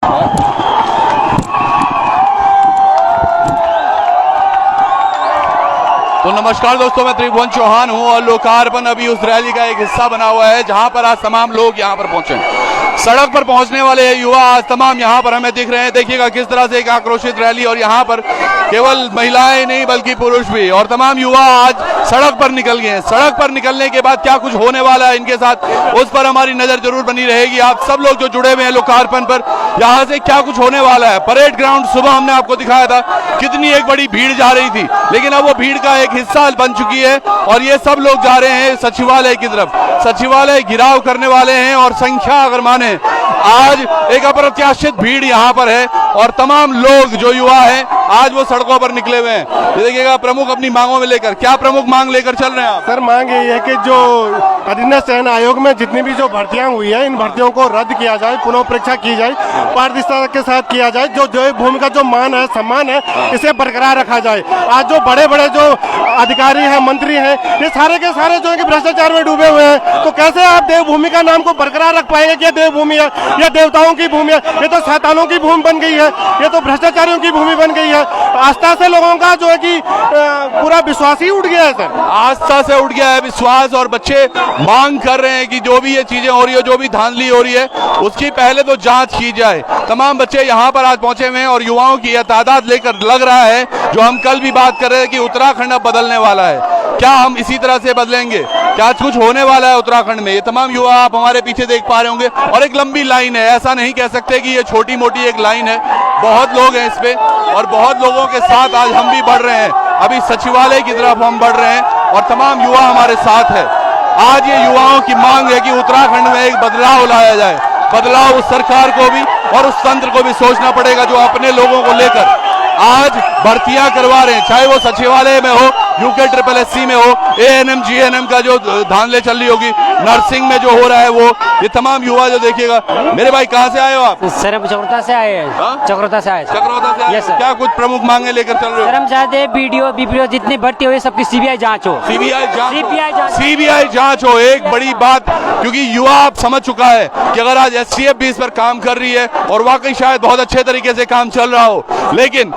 तो नमस्कार दोस्तों, मैं त्रिभुवन चौहान हूं और लोकार्पण अभी उस रैली का एक हिस्सा बना हुआ है जहां पर आज तमाम लोग यहां पर पहुंचे। सड़क पर पहुंचने वाले युवा आज तमाम यहां पर हमें दिख रहे हैं। देखिएगा किस तरह से एक आक्रोशित रैली, और यहां पर केवल महिलाएं नहीं बल्कि पुरुष भी, और तमाम युवा आज सड़क पर निकल गए हैं। सड़क पर निकलने के बाद क्या कुछ होने वाला है इनके साथ, उस पर हमारी नजर जरूर बनी रहेगी। आप सब लोग जो जुड़े हुए हैं लोकार्पण पर, यहाँ से क्या कुछ होने वाला है। परेड ग्राउंड सुबह हमने आपको दिखाया था, कितनी एक बड़ी भीड़ जा रही थी, लेकिन अब वो भीड़ का एक हिस्सा बन चुकी है और ये सब लोग जा रहे हैं सचिवालय की तरफ। सचिवालय घिराव करने वाले हैं और संख्या अगर माने आज एक अप्रत्याशित भीड़ यहाँ पर है और तमाम लोग जो युवा हैं आज वो सड़कों पर निकले हुए हैं। ये देखिएगा प्रमुख अपनी मांगों में लेकर, क्या प्रमुख मांग लेकर चल रहे हैं आप? सर, मांग ये है कि जो अधीनस्थ चयन आयोग में जितनी भी जो भर्तियां हुई है, इन भर्तियों को रद्द किया जाए, पुनः परीक्षा की जाए, पारदर्शिता के साथ किया जाए। जो भूमि का जो मान है, सम्मान है, इसे बरकरार रखा जाए। आज जो बड़े बड़े जो अधिकारी हैं, मंत्री हैं, ये सारे के सारे जो है कि भ्रष्टाचार में डूबे हुए हैं। तो कैसे आप देवभूमि का नाम को बरकरार रख पाएंगे कि देवभूमि है, यह देवताओं की भूमि है? ये तो शैतानों की भूमि बन गई है, ये तो भ्रष्टाचारियों की भूमि बन गई है। आस्था से लोगों का जो है कि पूरा विश्वास ही उठ गया है सर। आस्था से उठ गया है विश्वास, और बच्चे मांग कर रहे हैं कि जो भी ये चीजें हो रही है, जो भी धांधली हो रही है, उसकी पहले तो जांच की जाए। तमाम बच्चे यहाँ पर आज पहुंचे हुए हैं और युवाओं की यह तादाद लेकर लग रहा है, जो हम कल भी बात कर रहे हैं कि उत्तराखंड अब बदलने वाला है। क्या हम इसी तरह से बदलेंगे? क्या कुछ होने वाला है उत्तराखंड में? ये तमाम युवा आप हमारे पीछे देख पा रहे होंगे और एक लंबी लाइन है। ऐसा नहीं कह सकते कि ये छोटी मोटी एक लाइन है, बहुत लोग हैं इस पे और बहुत लोगों के साथ आज हम भी बढ़ रहे हैं। अभी सचिवालय की तरफ हम बढ़ रहे हैं और तमाम युवा हमारे साथ है। आज ये युवाओं की मांग है कि उत्तराखंड में एक बदलाव लाया जाए। बदलाव उस सरकार को भी और उस तंत्र को भी सोचना पड़ेगा जो अपने लोगों को लेकर आज भर्तियां करवा रहे हैं, चाहे वो सचिवालय में हो, UKSSC में हो, ANM GNM का जो धांधले चल रही होगी, नर्सिंग में जो हो रहा है वो, ये तमाम युवा जो देखिएगा। मेरे भाई कहाँ से आए हो आप? सर हम चक्रौता से आए हैं। चक्रौता से आए। चक्रौता से आए। क्या कुछ प्रमुख मांगे लेकर चल रहे हो? सर हम चाहते हैं BDO BPO जितनी भर्ती हुई सबकी CBI जांच हो। CBI जांच हो, एक बड़ी बात, क्योंकि युवा आप समझ चुका है कि अगर आज STF भी इस पर काम कर रही है और वाकई शायद बहुत अच्छे तरीके से काम चल रहा हो, लेकिन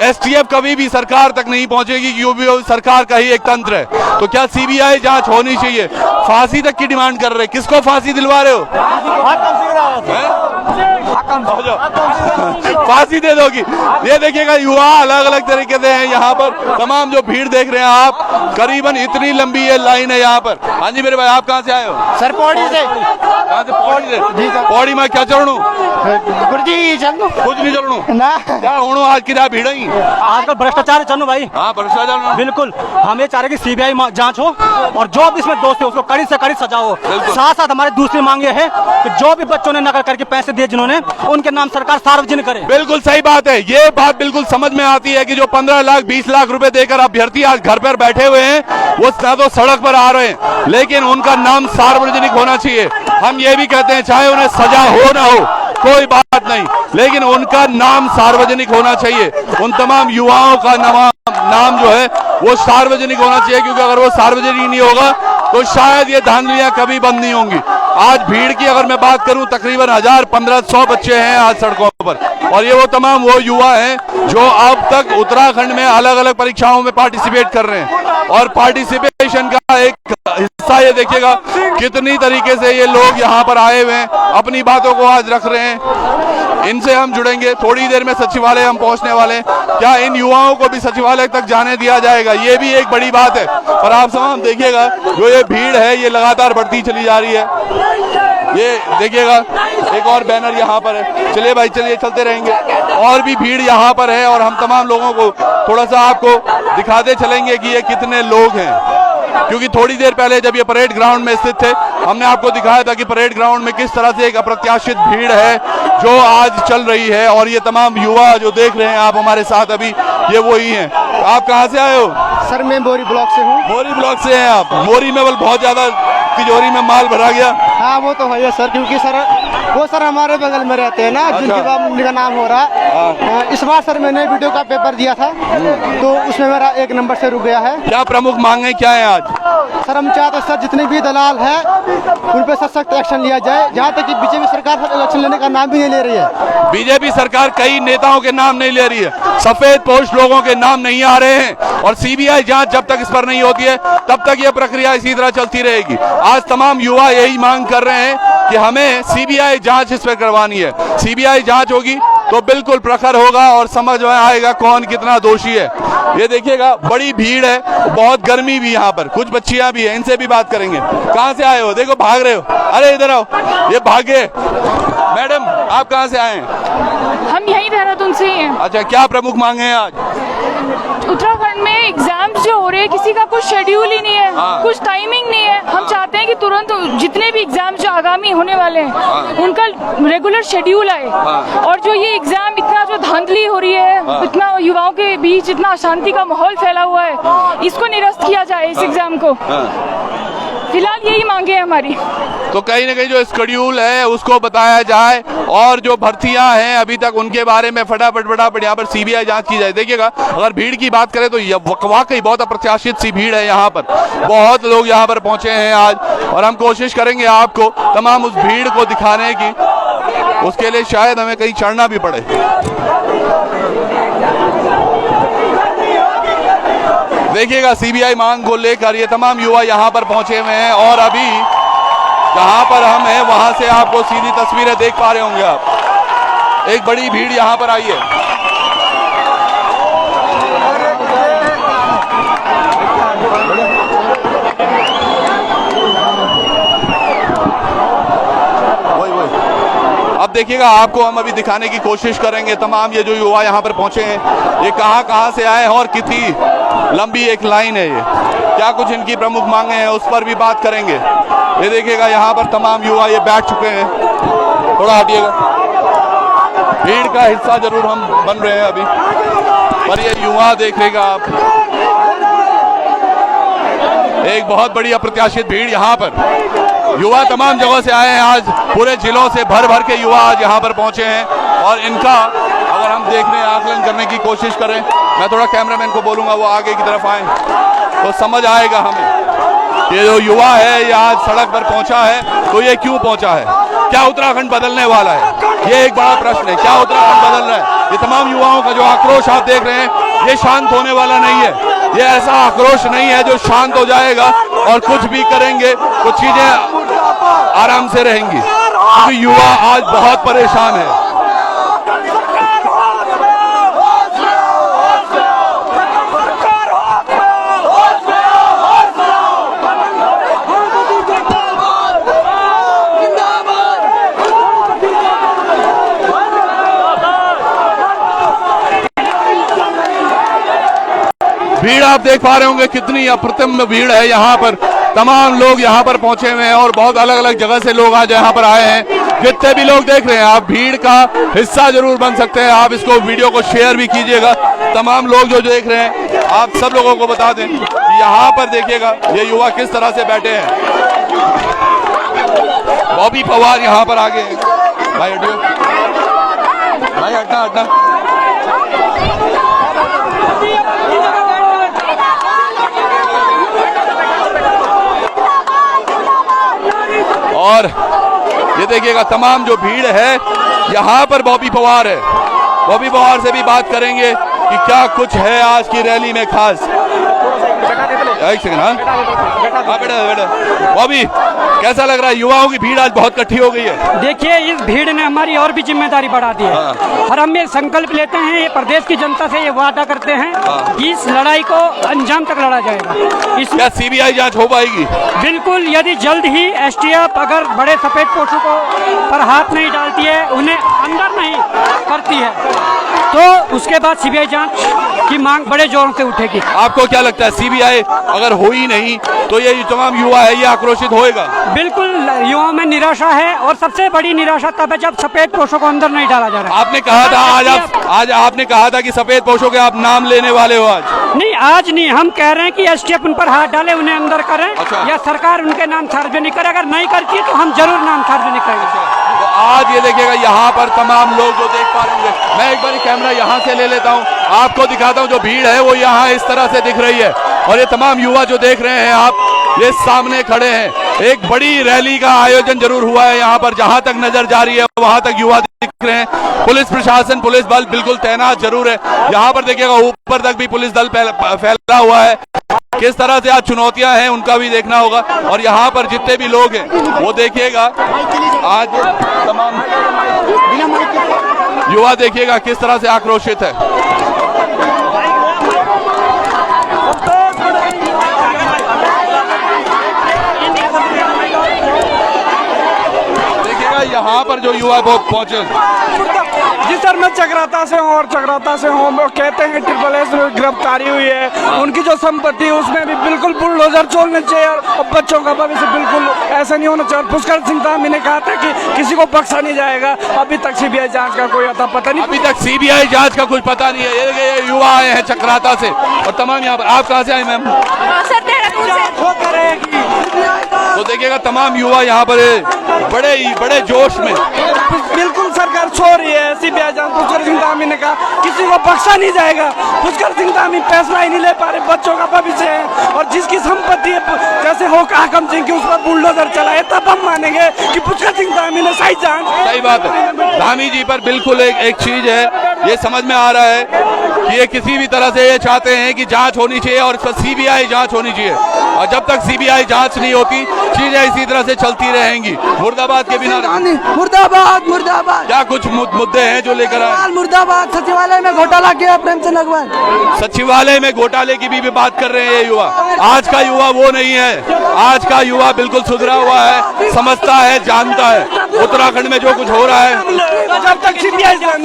STF कभी भी सरकार तक नहीं पहुंचेगी क्योंकि वो सरकार का ही एक तंत्र है। तो क्या CBI जांच होनी चाहिए? फांसी तक की डिमांड कर रहे हैं। किसको फांसी दिलवा रहे हो? फांसी दे दोगी। ये देखिएगा युवा अलग अलग तरीके से हैं यहाँ पर। तमाम जो भीड़ देख रहे हैं आप, करीबन इतनी लंबी ये लाइन है यहाँ पर। हाँ जी मेरे भाई, आप कहाँ से आए हो? सर पौड़ी से। कहाँ से? पौड़ी से। पौड़ी में क्या चढ़ू? कुछ नहीं चढ़ू ना, क्या होणो आज की भीड़ ही आजकल भ्रष्टाचार चलो भाई। हाँ भ्रष्टाचार बिल्कुल। हम ये चाह रहे कि CBI जांच हो और जो भी इसमें दोषी है उसको कड़ी से कड़ी सजा हो। साथ साथ हमारी दूसरी मांग ये है कि जो भी बच्चों ने नकल करके पैसे दिए जिन्होंने, उनके नाम सरकार सार्वजनिक करे। बिल्कुल सही बात है। ये बात बिल्कुल समझ में आती है कि जो 15 लाख 20 लाख रुपए देकर अभ्यर्थी आज घर पर बैठे हुए हैं, वो ना तो सड़क पर आ रहे हैं, लेकिन उनका नाम सार्वजनिक होना चाहिए। हम ये भी कहते हैं चाहे उन्हें सजा हो ना हो कोई बात नहीं, लेकिन उनका नाम सार्वजनिक होना चाहिए। उन तमाम युवाओं का नाम जो है वो सार्वजनिक होना चाहिए, क्योंकि अगर वो सार्वजनिक नहीं होगा तो शायद ये धांधलियां कभी बंद नहीं होंगी। आज भीड़ की अगर मैं बात करूं, तकरीबन 1000-1500 बच्चे हैं आज सड़कों पर, और ये वो तमाम वो युवा हैं जो अब तक उत्तराखंड में अलग अलग परीक्षाओं में पार्टिसिपेट कर रहे हैं। और पार्टिसिपेशन का एक हिस्सा ये देखिएगा कितनी तरीके से ये लोग यहाँ पर आए हुए हैं, अपनी बातों को आज रख रहे हैं। इनसे हम जुड़ेंगे थोड़ी देर में। सचिवालय हम पहुंचने वाले हैं। क्या इन युवाओं को भी सचिवालय तक जाने दिया जाएगा? ये भी एक बड़ी बात है। और आप सब देखिएगा जो ये भीड़ है ये लगातार बढ़ती चली जा रही है। ये देखिएगा एक और बैनर यहाँ पर है। चलिए भाई चलिए, चलते रहेंगे। और भी भीड़ यहाँ पर है और हम तमाम लोगों को थोड़ा सा आपको दिखाते चलेंगे कि ये कितने लोग हैं, क्योंकि थोड़ी देर पहले जब ये परेड ग्राउंड में स्थित थे, हमने आपको दिखाया था कि परेड ग्राउंड में किस तरह से एक अप्रत्याशित भीड़ है जो आज चल रही है। और ये तमाम युवा जो देख रहे हैं आप हमारे साथ अभी, ये वही हैं। आप कहाँ से आए हो? सर मैं बोरी ब्लॉक से हूँ। बोरी ब्लॉक से हैं आप? बोरी में बहुत ज्यादा तिजोरी में माल भरा गया। हाँ वो तो है सर, क्योंकि सर वो सर हमारे बगल में रहते हैं ना, जिनके उनका नाम हो रहा है। इस बार सर मैंने वीडियो का पेपर दिया था, तो उसमें मेरा 1 नंबर से रुक गया है। क्या प्रमुख मांगे क्या है आज? सर हम चाहते हैं सर जितने भी दलाल है उन पर सख्त एक्शन लिया जाए। जहाँ तक कि बीजेपी सरकार इलेक्शन लेने का नाम भी नहीं ले रही है। बीजेपी सरकार कई नेताओं के नाम नहीं ले रही है, सफेद पोश लोगों के नाम नहीं आ रहे हैं, और सीबीआई जांच जब तक इस पर नहीं होती है तब तक यह प्रक्रिया इसी तरह चलती रहेगी। आज तमाम युवा यही मांग कर रहे हैं कि हमें सीबीआई जांच इस पर करवानी है। सीबीआई जांच होगी तो बिल्कुल प्रखर होगा और समझ में आएगा कौन कितना दोषी है। ये देखिएगा बड़ी भीड़ है, बहुत गर्मी भी यहाँ पर, कुछ बच्चियां भी हैं, इनसे भी बात करेंगे। कहाँ से आए हो? देखो भाग रहे हो, अरे इधर आओ, ये भागे। मैडम आप कहाँ से आए हैं? हम यहीं देहरादून से ही हैं। अच्छा, क्या प्रमुख मांगे हैं आज? उत्तराखंड में एग्जाम्स जो हो रहे हैं किसी का कुछ शेड्यूल ही नहीं है, कुछ टाइमिंग नहीं है। हम चाहते हैं कि तुरंत जितने भी एग्जाम्स जो आगामी होने वाले हैं उनका रेगुलर शेड्यूल आए, और जो ये एग्जाम इतना जो धांधली हो रही है, इतना युवाओं के बीच इतना अशांति का माहौल फैला हुआ है, इसको निरस्त किया जाए इस एग्जाम को। फिलहाल यही मांगे है हमारी। तो कहीं ना कहीं जो शेड्यूल है उसको बताया जाए, और जो भर्तियां हैं अभी तक उनके बारे में फटाफट यहाँ पर सीबीआई जांच की जाए। देखिएगा अगर भीड़ की बात करें तो वाकई बहुत अप्रत्याशित सी भीड़ है यहाँ पर, बहुत लोग यहाँ पर पहुंचे हैं आज, और हम कोशिश करेंगे आपको तमाम उस भीड़ को दिखाने की। उसके लिए शायद हमें कहीं चढ़ना भी पड़े। देखिएगा सीबीआई मांग को लेकर ये तमाम युवा यहाँ पर पहुंचे हुए हैं, और अभी जहां पर हम हैं वहां से आपको सीधी तस्वीरें देख पा रहे होंगे आप। एक बड़ी भीड़ यहाँ पर आई है। अब देखिएगा आपको हम अभी दिखाने की कोशिश करेंगे तमाम ये जो युवा यहाँ पर पहुंचे हैं, ये कहाँ से आए हैं और कितनी लंबी एक लाइन है, ये क्या कुछ इनकी प्रमुख मांगे हैं उस पर भी बात करेंगे। ये देखिएगा यहाँ पर तमाम युवा ये बैठ चुके हैं। थोड़ा हटिएगा, भीड़ का हिस्सा जरूर हम बन रहे हैं अभी, पर ये युवा देखिएगा आप, एक बहुत बड़ी अप्रत्याशित भीड़ यहाँ पर। युवा तमाम जगह से आए हैं, आज पूरे जिलों से भर के युवा आज यहाँ पर पहुंचे हैं, और इनका अगर हम देखने आकलन करने की कोशिश करें, मैं थोड़ा कैमरामैन को बोलूंगा वो आगे की तरफ आए तो समझ आएगा हमें ये जो युवा है ये आज सड़क पर पहुंचा है तो ये क्यों पहुंचा है। क्या उत्तराखंड बदलने वाला है, ये एक बड़ा प्रश्न है। क्या उत्तराखंड बदल रहा है? ये तमाम युवाओं का जो आक्रोश आप देख रहे हैं ये शांत होने वाला नहीं है, ये ऐसा आक्रोश नहीं है जो शांत हो जाएगा और कुछ भी करेंगे तो चीजें आराम से रहेंगी, क्योंकि युवा आज बहुत परेशान है। भीड़ आप देख पा रहे होंगे कितनी अप्रतिम भीड़ है यहाँ पर। तमाम लोग यहाँ पर पहुंचे हुए हैं और बहुत अलग अलग जगह से लोग आज यहाँ पर आए हैं। जितने भी लोग देख रहे हैं आप भीड़ का हिस्सा जरूर बन सकते हैं। आप इसको वीडियो को शेयर भी कीजिएगा। तमाम लोग जो देख रहे हैं आप सब लोगों को बता दें कि यहाँ पर देखिएगा ये युवा किस तरह से बैठे हैं। बॉबी पवार यहाँ पर आगे हैं। भाई हटियो, भाई हटना हटना। और ये देखिएगा तमाम जो भीड़ है यहाँ पर बॉबी पवार है। बॉबी पवार से भी बात करेंगे कि क्या कुछ है आज की रैली में खास। एक सेकंड, हाँ बेटा बॉबी कैसा लग रहा है? युवाओं की भीड़ आज बहुत इकट्ठी हो गई है। देखिए इस भीड़ ने हमारी और भी जिम्मेदारी बढ़ा दी है और हम ये संकल्प लेते हैं, ये प्रदेश की जनता से ये वादा करते हैं कि इस लड़ाई को अंजाम तक लड़ा जाएगा। क्या सीबीआई जांच हो पाएगी? बिल्कुल, यदि जल्द ही एसटीएफ अगर बड़े सफेद पोशों को पर हाथ नहीं डालती है, उन्हें अंदर नहीं करती है, तो उसके बाद सीबीआई जांच की मांग बड़े जोरों से उठेगी। आपको क्या लगता है सीबीआई अगर हो ही नहीं तो ये तमाम युवा है ये आक्रोशित होएगा? बिल्कुल, युवाओं में निराशा है और सबसे बड़ी निराशा तब है जब सफेद पोशों को अंदर नहीं डाला जा रहा है। आपने कहा था आज आपने कहा था कि सफेद पोशों के आप नाम लेने वाले हो। आज नहीं, आज नहीं, हम कह रहे हैं कि एसटीएफ उन पर हाथ डाले, उन्हें अंदर करें। अच्छा। या सरकार उनके नाम सार्वजनिक करे। अगर नहीं करती है तो हम जरूर नाम सार्वजनिक करेंगे। तो आज ये देखिएगा यहाँ पर तमाम लोग जो देख पा रहे होंगे, मैं एक बार कैमरा यहाँ से ले लेता हूँ, आपको दिखाता हूँ। जो भीड़ है वो यहाँ इस तरह से दिख रही है और ये तमाम युवा जो देख रहे हैं आप, ये सामने खड़े हैं। एक बड़ी रैली का आयोजन जरूर हुआ है यहाँ पर, जहां तक नजर जा रही है वहां तक युवा दिख रहे हैं। पुलिस प्रशासन, पुलिस बल बिल्कुल तैनात जरूर है यहाँ पर। देखिएगा ऊपर तक भी पुलिस दल फैला हुआ है। किस तरह से आज चुनौतियां हैं उनका भी देखना होगा। और यहाँ पर जितने भी लोग हैं वो देखिएगा, आज तमाम युवा देखिएगा किस तरह से आक्रोशित है। देखिएगा यहाँ पर जो युवा पहुंचे। जी सर, मैं चक्राता से हूँ और चक्राता से हूँ। वो कहते हैं SSS में गिरफ्तारी हुई है, उनकी जो संपत्ति है उसमें भी बिल्कुल बुलडोजर चलने चाहिए और बच्चों का भविष्य बिल्कुल ऐसा नहीं होना चाहिए। पुष्कर सिंह धामी ने कहा था कि किसी को बख्शा नहीं जाएगा। अभी तक CBI जांच का कोई अता पता नहीं, अभी तक CBI जांच का कुछ पता नहीं है। ये युवा आए हैं चक्राता से और तमाम यहाँ पर। आप कहाँ से आए मैम? तो देखिएगा तमाम युवा यहाँ पर बड़े जोश में। बिल्कुल सरकार सो रही है। CBI जांच, पुष्कर सिंह धामी ने कहा किसी को बख्शा नहीं जाएगा। पुष्कर सिंह धामी फैसला ही नहीं ले पा रहे, बच्चों का भविष्य है और जिसकी संपत्ति है जैसे हो हाकम सिंह की, उस पर बुलडोजर चलाए, तब हम मानेंगे कि पुष्कर सिंह धामी ने सही जांच। सही बात है, धामी जी पर बिल्कुल एक चीज है, ये समझ में आ रहा है कि ये किसी भी तरह से ये चाहते हैं कि जांच होनी चाहिए और इस पर CBI जांच होनी चाहिए। और जब तक CBI जांच नहीं होती चीजें इसी तरह से चलती रहेंगी। मुर्दाबाद के बिना मुर्दाबाद मुर्दाबाद। क्या कुछ मुद्दे हैं जो लेकर आए? मुर्दाबाद। सचिवालय में घोटाला किया प्रेमचंद अग्रवाल। सचिवालय में घोटाले की भी बात कर रहे हैं ये युवा। आज का युवा वो नहीं है। आज का युवा बिल्कुल सुधरा हुआ है, समझता है, जानता है उत्तराखंड में जो कुछ हो रहा है। जब तक CBI जांच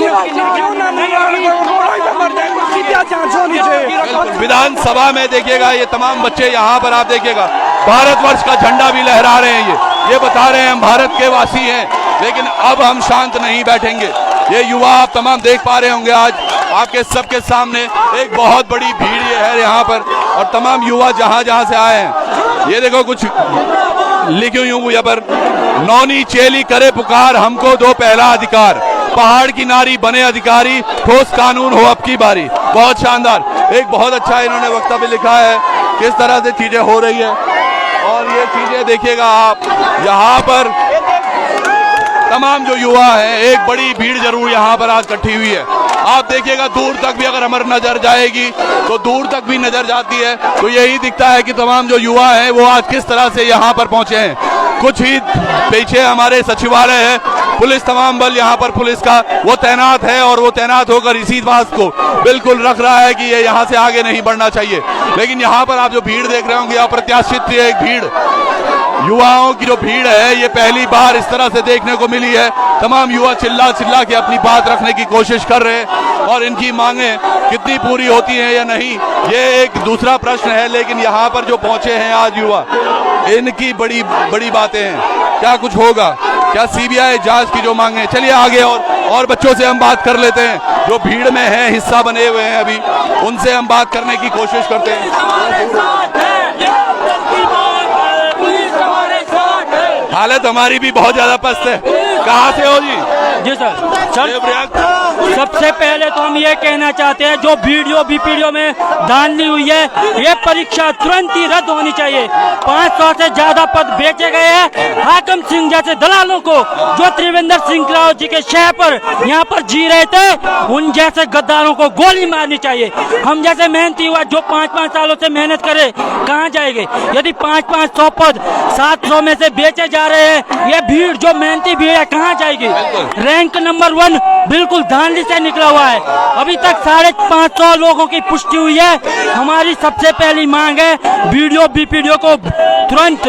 होनी चाहिए। विधानसभा में देखिएगा ये तमाम बच्चे यहाँ पर आप देखिएगा भारतवर्ष का झंडा भी लहरा रहे हैं। ये बता रहे हैं हम भारत के वासी हैं, लेकिन अब हम शांत नहीं बैठेंगे। ये युवा आप तमाम देख पा रहे होंगे आज आपके सबके सामने एक बहुत बड़ी भीड़ ये है यहाँ पर और तमाम युवा जहाँ जहाँ से आए हैं। ये देखो कुछ लिखी हुई हूँ यहाँ पर, नौनी चेली करे पुकार, हमको दो पहला अधिकार, पहाड़ की नारी बने अधिकारी, ठोस कानून हो अब की बारी। बहुत शानदार, एक बहुत अच्छा इन्होंने वक्तव्य लिखा है किस तरह से चीजें हो रही है। और ये चीजें देखिएगा आप यहाँ पर तमाम जो युवा हैं, एक बड़ी भीड़ जरूर यहाँ पर आज इकट्ठी हुई है। आप देखिएगा दूर तक भी अगर हमारी नजर जाएगी तो दूर तक भी नजर जाती है तो यही दिखता है कि तमाम जो युवा हैं वो आज किस तरह से यहाँ पर पहुंचे हैं। कुछ ही पीछे हमारे सचिवालय है, पुलिस तमाम बल यहाँ पर पुलिस का वो तैनात है और वो तैनात होकर इसी बात को बिल्कुल रख रहा है कि ये यहाँ से आगे नहीं बढ़ना चाहिए। लेकिन यहाँ पर आप जो भीड़ देख रहे होंगे, अप्रत्याशित एक भीड़, युवाओं की जो भीड़ है ये पहली बार इस तरह से देखने को मिली है। तमाम युवा चिल्ला चिल्ला के अपनी बात रखने की कोशिश कर रहे हैं और इनकी मांगे कितनी पूरी होती हैं या नहीं ये एक दूसरा प्रश्न है। लेकिन यहाँ पर जो पहुंचे हैं आज युवा, इनकी बड़ी बड़ी बातें हैं। क्या कुछ होगा? क्या CBI जांच की जो मांगे? चलिए आगे और बच्चों से हम बात कर लेते हैं जो भीड़ में है, हिस्सा बने हुए हैं अभी, उनसे हम बात करने की कोशिश करते हैं। हालत हमारी भी बहुत ज्यादा पस्त है। कहाँ से हो जी? जी सर, सबसे पहले तो हम ये कहना चाहते हैं जो वीडियो में धांधली हुई है, ये परीक्षा तुरंत ही रद्द होनी चाहिए। 500 से ज्यादा पद बेचे गए हैं हाकम सिंह जैसे दलालों को, जो त्रिवेंद्र सिंह राव जी के शहर पर यहाँ पर जी रहे थे, उन जैसे गद्दारों को गोली मारनी चाहिए। हम जैसे मेहनती हुआ जो 5-5 सालों से मेहनत करे कहाँ जाएंगे? यदि 500 पद 700 में से बेचे जा रहे हैं, ये भीड़ जो मेहनती भीड़ है कहाँ जाएगी? रैंक नंबर 1 बिल्कुल धांधली से निकला हुआ है। अभी तक 550 लोगों की पुष्टि हुई है। हमारी सबसे पहली मांग है BPDO को तुरंत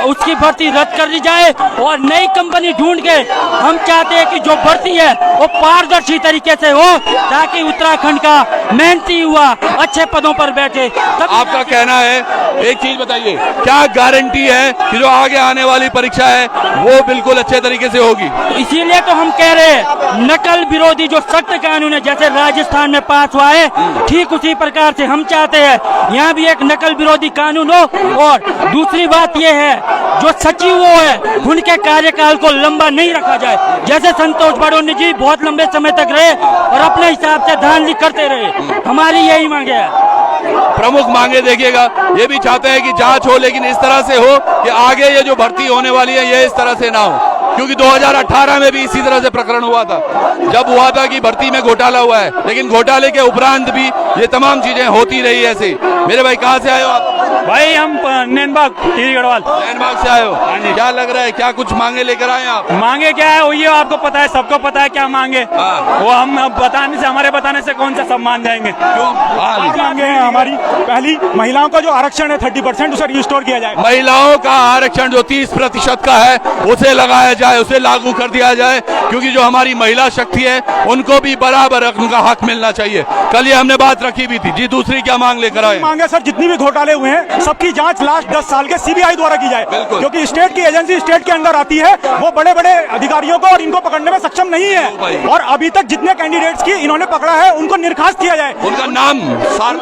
उसकी भर्ती रद्द कर दी जाए और नई कंपनी ढूंढ के हम चाहते हैं कि जो भर्ती है वो पारदर्शी तरीके से हो ताकि उत्तराखंड का मेहनती युवा अच्छे पदों पर बैठे। आपका कहना है, एक चीज बताइए, क्या गारंटी है कि जो आगे आने वाली परीक्षा है वो बिल्कुल अच्छे तरीके से होगी? होगी। इसीलिए तो हम कह रहे हैं नकल विरोधी जो सख्त कानून है, जैसे राजस्थान में पास हुआ है, ठीक उसी प्रकार से हम चाहते हैं यहाँ भी एक नकल विरोधी कानून हो। और दूसरी बात यह है, जो सचिव है उनके कार्यकाल को लंबा नहीं रखा जाए। जैसे संतोष बड़ोनी जी बहुत लंबे समय तक रहे और अपने हिसाब से धांधली करते रहे, हमारी यही मांगे है। प्रमुख मांगे देखिएगा, ये भी चाहते हैं कि जांच हो, लेकिन इस तरह से हो कि आगे ये जो भर्ती होने वाली है ये इस तरह से ना हो, क्योंकि 2018 में भी इसी तरह से प्रकरण हुआ था, जब हुआ था कि भर्ती में घोटाला हुआ है, लेकिन घोटाले के उपरांत भी ये तमाम चीजें होती रही ऐसे। मेरे भाई कहाँ से आए हो आप? भाई हम नैनबाग टिहरी गढ़वाल। नैनबाग से आए हो? क्या लग रहा है, क्या कुछ मांगे लेकर आए आप? मांगे क्या है वही आपको पता है, सबको पता है क्या मांगे। वो हम बताने से, हमारे बताने से कौन सा सब मान जाएंगे। क्यों मांगे हैं हमारी पहली, महिलाओं का जो आरक्षण है 30% उसे रिस्टोर किया जाए। महिलाओं का आरक्षण जो 30% का है उसे लगाया जाए, उसे लागू कर दिया जाए, क्योंकि जो हमारी महिला शक्ति है उनको भी बराबर उनका हक मिलना चाहिए। कल ये हमने बात रखी भी थी जी। दूसरी क्या मांग लेकर आए? मांगे सर, जितनी भी घोटाले हुए हैं सबकी जांच लास्ट 10 साल के सीबीआई द्वारा की जाए, क्योंकि स्टेट की एजेंसी स्टेट के अंदर आती है, वो बड़े बड़े अधिकारियों को और इनको पकड़ने में सक्षम नहीं है। और अभी तक जितने कैंडिडेट्स की इन्होंने पकड़ा है उनको निर्खास्त किया जाए, उनका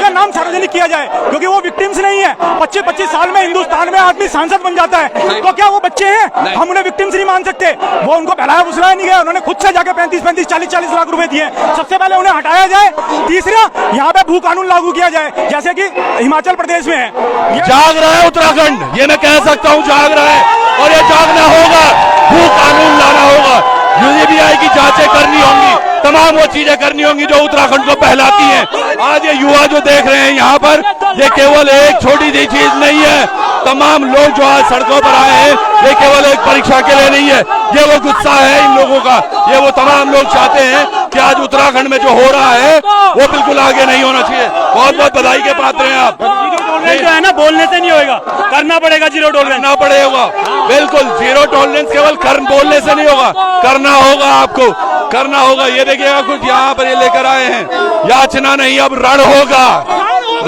नाम सार्वजनिक किया जाए, क्योंकि वो विक्टिम्स नहीं है। 25-25 साल में हिंदुस्तान में आदमी सांसद बन जाता है, तो क्या वो बच्चे हैं? हम उन्हें विक्टिम्स नहीं मान सकते। वो उनको बहलाया फुसलाया नहीं गया, उन्होंने खुद से जाके 35-35, 40-40 लाख रुपए दिए। सबसे पहले उन्हें हटाया जाए। तीसरा, यहाँ पे भू कानून लागू किया जाए, जैसे कि हिमाचल प्रदेश में है। जाग रहा है उत्तराखंड, ये मैं कह सकता हूँ, जाग रहा है और ये जागना होगा। भू कानून लाना होगा, यूजीबीआई की जांचें करनी होंगी, तमाम वो चीजें करनी होंगी जो उत्तराखंड को बहलाती हैं। आज ये युवा जो देख रहे हैं यहाँ पर, ये केवल एक छोटी सी चीज नहीं है। तमाम लोग जो आज सड़कों पर आए हैं, ये केवल एक परीक्षा के लिए नहीं है, ये वो गुस्सा है इन लोगों का। ये वो तमाम लोग चाहते हैं कि आज उत्तराखंड में जो हो रहा है वो बिल्कुल आगे नहीं होना चाहिए। बहुत बहुत बधाई के पात्र हैं आप। जो है ना, बोलने से नहीं होगा, करना पड़ेगा जीरो टॉलरेंस। करना पड़ेगा, बिल्कुल जीरो टॉलरेंस केवल बोलने से नहीं होगा, करना होगा, आपको करना होगा। ये देखिएगा कुछ यहाँ पर ये लेकर आए हैं, याचना नहीं अब रण होगा,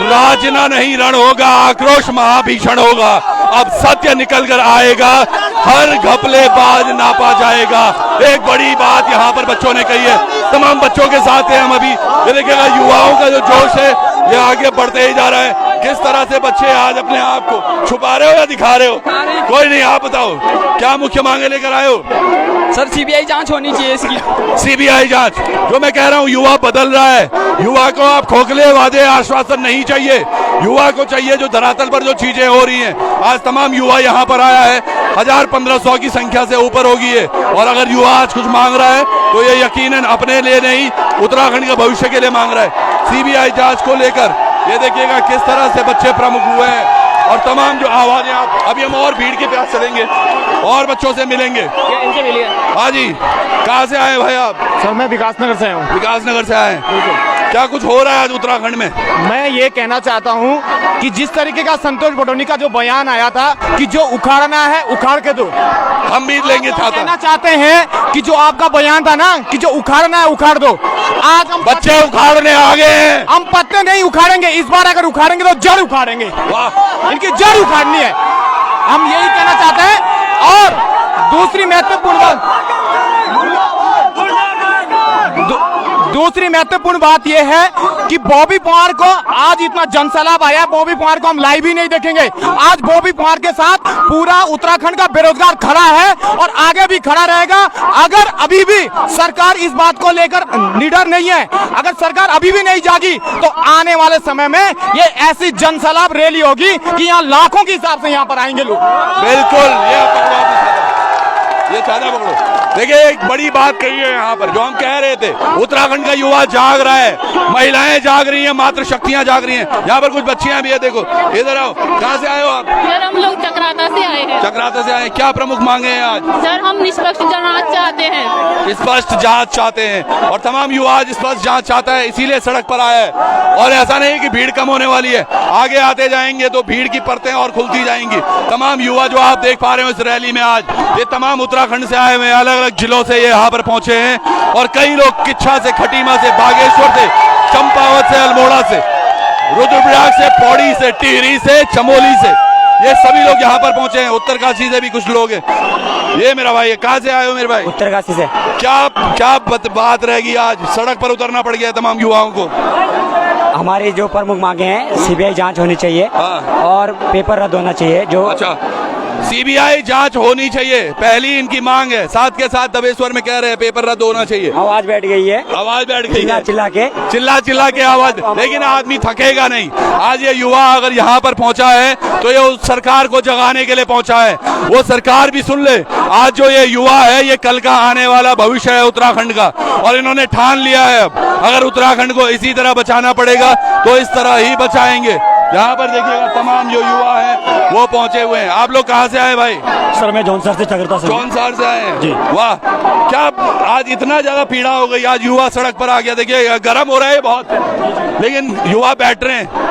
राजना नहीं रण होगा, आक्रोश महाभीषण होगा। अब सत्य निकल कर आएगा, हर घपलेबाज नापा जाएगा। एक बड़ी बात यहाँ पर बच्चों ने कही है, तमाम बच्चों के साथ हैं हम अभी। ये देखिएगा युवाओं का जो जोश है ये आगे बढ़ते ही जा रहा है। किस तरह से बच्चे आज अपने आप को छुपा रहे हो या दिखा रहे हो? कोई नहीं, आप बताओ क्या मुख्य मांगे लेकर आए हो? सर सीबीआई जांच होनी चाहिए इसकी। सीबीआई जांच, जो मैं कह रहा हूँ, युवा बदल रहा है। युवा को आप खोखले वादे आश्वासन नहीं चाहिए, युवा को चाहिए जो धरातल पर जो चीजें हो रही हैं। आज तमाम युवा यहाँ पर आया है, 1000-1500 की संख्या से ऊपर होगी है। और अगर युवा आज कुछ मांग रहा है तो ये यकीनन अपने लिए नहीं, उत्तराखंड के भविष्य के लिए मांग रहा है। सीबीआई जांच को लेकर ये देखिएगा किस तरह से बच्चे प्रमुख हुए हैं और तमाम जो आवाजें। आप अभी हम और भीड़ के पास चलेंगे और बच्चों से मिलेंगे। इनसे मिलिए। हाँ जी, कहाँ से आए भाई आप? सर मैं विकासनगर से हूँ। विकासनगर से आए, क्या कुछ हो रहा है आज उत्तराखंड में? मैं ये कहना चाहता हूँ कि जिस तरीके का संतोष बड़ोनी का जो बयान आया था कि जो उखाड़ना है उखाड़ के दो, हम भी लेंगे छाता। कहना चाहते हैं कि जो आपका बयान था ना कि जो उखाड़ना है उखाड़ दो, आज हम बच्चे उखाड़ने आ गए हैं। हम पत्ते नहीं उखाड़ेंगे, इस बार अगर उखाड़ेंगे तो जड़ उखाड़ेंगे। वाह, इनकी जड़ उखाड़नी है, हम यही कहना चाहते हैं। और दूसरी महत्वपूर्ण बात यह है कि बॉबी पवार को आज इतना जनसैलाब आया है, बॉबी पवार को हम लाइव ही नहीं देखेंगे। आज बॉबी पवार के साथ पूरा उत्तराखंड का बेरोजगार खड़ा है और आगे भी खड़ा रहेगा। अगर अभी भी सरकार इस बात को लेकर निडर नहीं है, अगर सरकार अभी भी नहीं जागी, तो आने वाले समय में ये ऐसी जनसैलाब रैली होगी कि यहाँ लाखों के हिसाब से यहाँ पर आएंगे लोग। बिल्कुल, ये छाता पकड़ो। देखिए एक बड़ी बात कही है यहाँ पर, जो हम कह रहे थे, उत्तराखंड का युवा जाग रहा है, महिलाएं जाग रही हैं, मातृ शक्तियां जाग रही हैं। यहाँ पर कुछ बच्चियां भी है, देखो इधर आओ। कहाँ से आए हो आप? सर हम लोग चक्राता से आए हैं। चक्राता से आए, क्या प्रमुख मांगे हैं आज? सर हम निष्पक्ष जांच चाहते हैं। स्पष्ट जांच चाहते हैं और तमाम युवा आज स्पष्ट जांच चाहता है, इसीलिए सड़क पर आया है। और ऐसा नहीं कि भीड़ कम होने वाली है, आगे आते जाएंगे तो भीड़ की परतें और खुलती जाएंगी। तमाम युवा जो आप देख पा रहे हो इस रैली में, आज ये तमाम उत्तराखंड से आए हुए हैं, अलग अलग जिलों से ये यहाँ पर पहुंचे हैं। और कई लोग किच्छा से, खटीमा से, बागेश्वर से, चंपावत से, अल्मोड़ा से, रुद्रप्रयाग से, पौड़ी से, टिहरी से, चमोली से, ये सभी लोग यहाँ पर पहुंचे हैं। उत्तरकाशी से भी कुछ लोग हैं। ये मेरा भाई है, कहाँ से आए हो मेरे भाई? उत्तरकाशी से। क्या बात रहेगी आज? सड़क पर उतरना पड़ गया तमाम युवाओं को। हमारी जो प्रमुख मांगे हैं, सीबीआई जांच होनी चाहिए और पेपर रद्द होना चाहिए। जो अच्छा, सीबीआई जांच होनी चाहिए, पहली इनकी मांग है। साथ के साथ दबेश्वर में कह रहे हैं पेपर रद्द होना चाहिए। आवाज बैठ गई है, आवाज बैठ गई है, चिल्ला के आवाज। लेकिन आदमी थकेगा नहीं। आज ये युवा अगर यहाँ पर पहुंचा है तो ये उस सरकार को जगाने के लिए पहुंचा है। वो सरकार भी सुन ले, आज जो ये युवा है ये कल का आने वाला भविष्य है उत्तराखंड का, और इन्होंने ठान लिया है अब अगर उत्तराखंड को इसी तरह बचाना पड़ेगा तो इस तरह ही बचाएंगे। यहाँ पर देखिएगा तमाम जो युवा हैं वो पहुंचे हुए हैं। आप लोग कहाँ से आए भाई? सर मैं जौनसर से चकराता से। जौनसर से आए हैं जी। वाह, क्या आज इतना ज्यादा पीड़ा हो गई, आज युवा सड़क पर आ गया। देखिए गर्म हो रहा है बहुत, लेकिन युवा बैठ रहे हैं।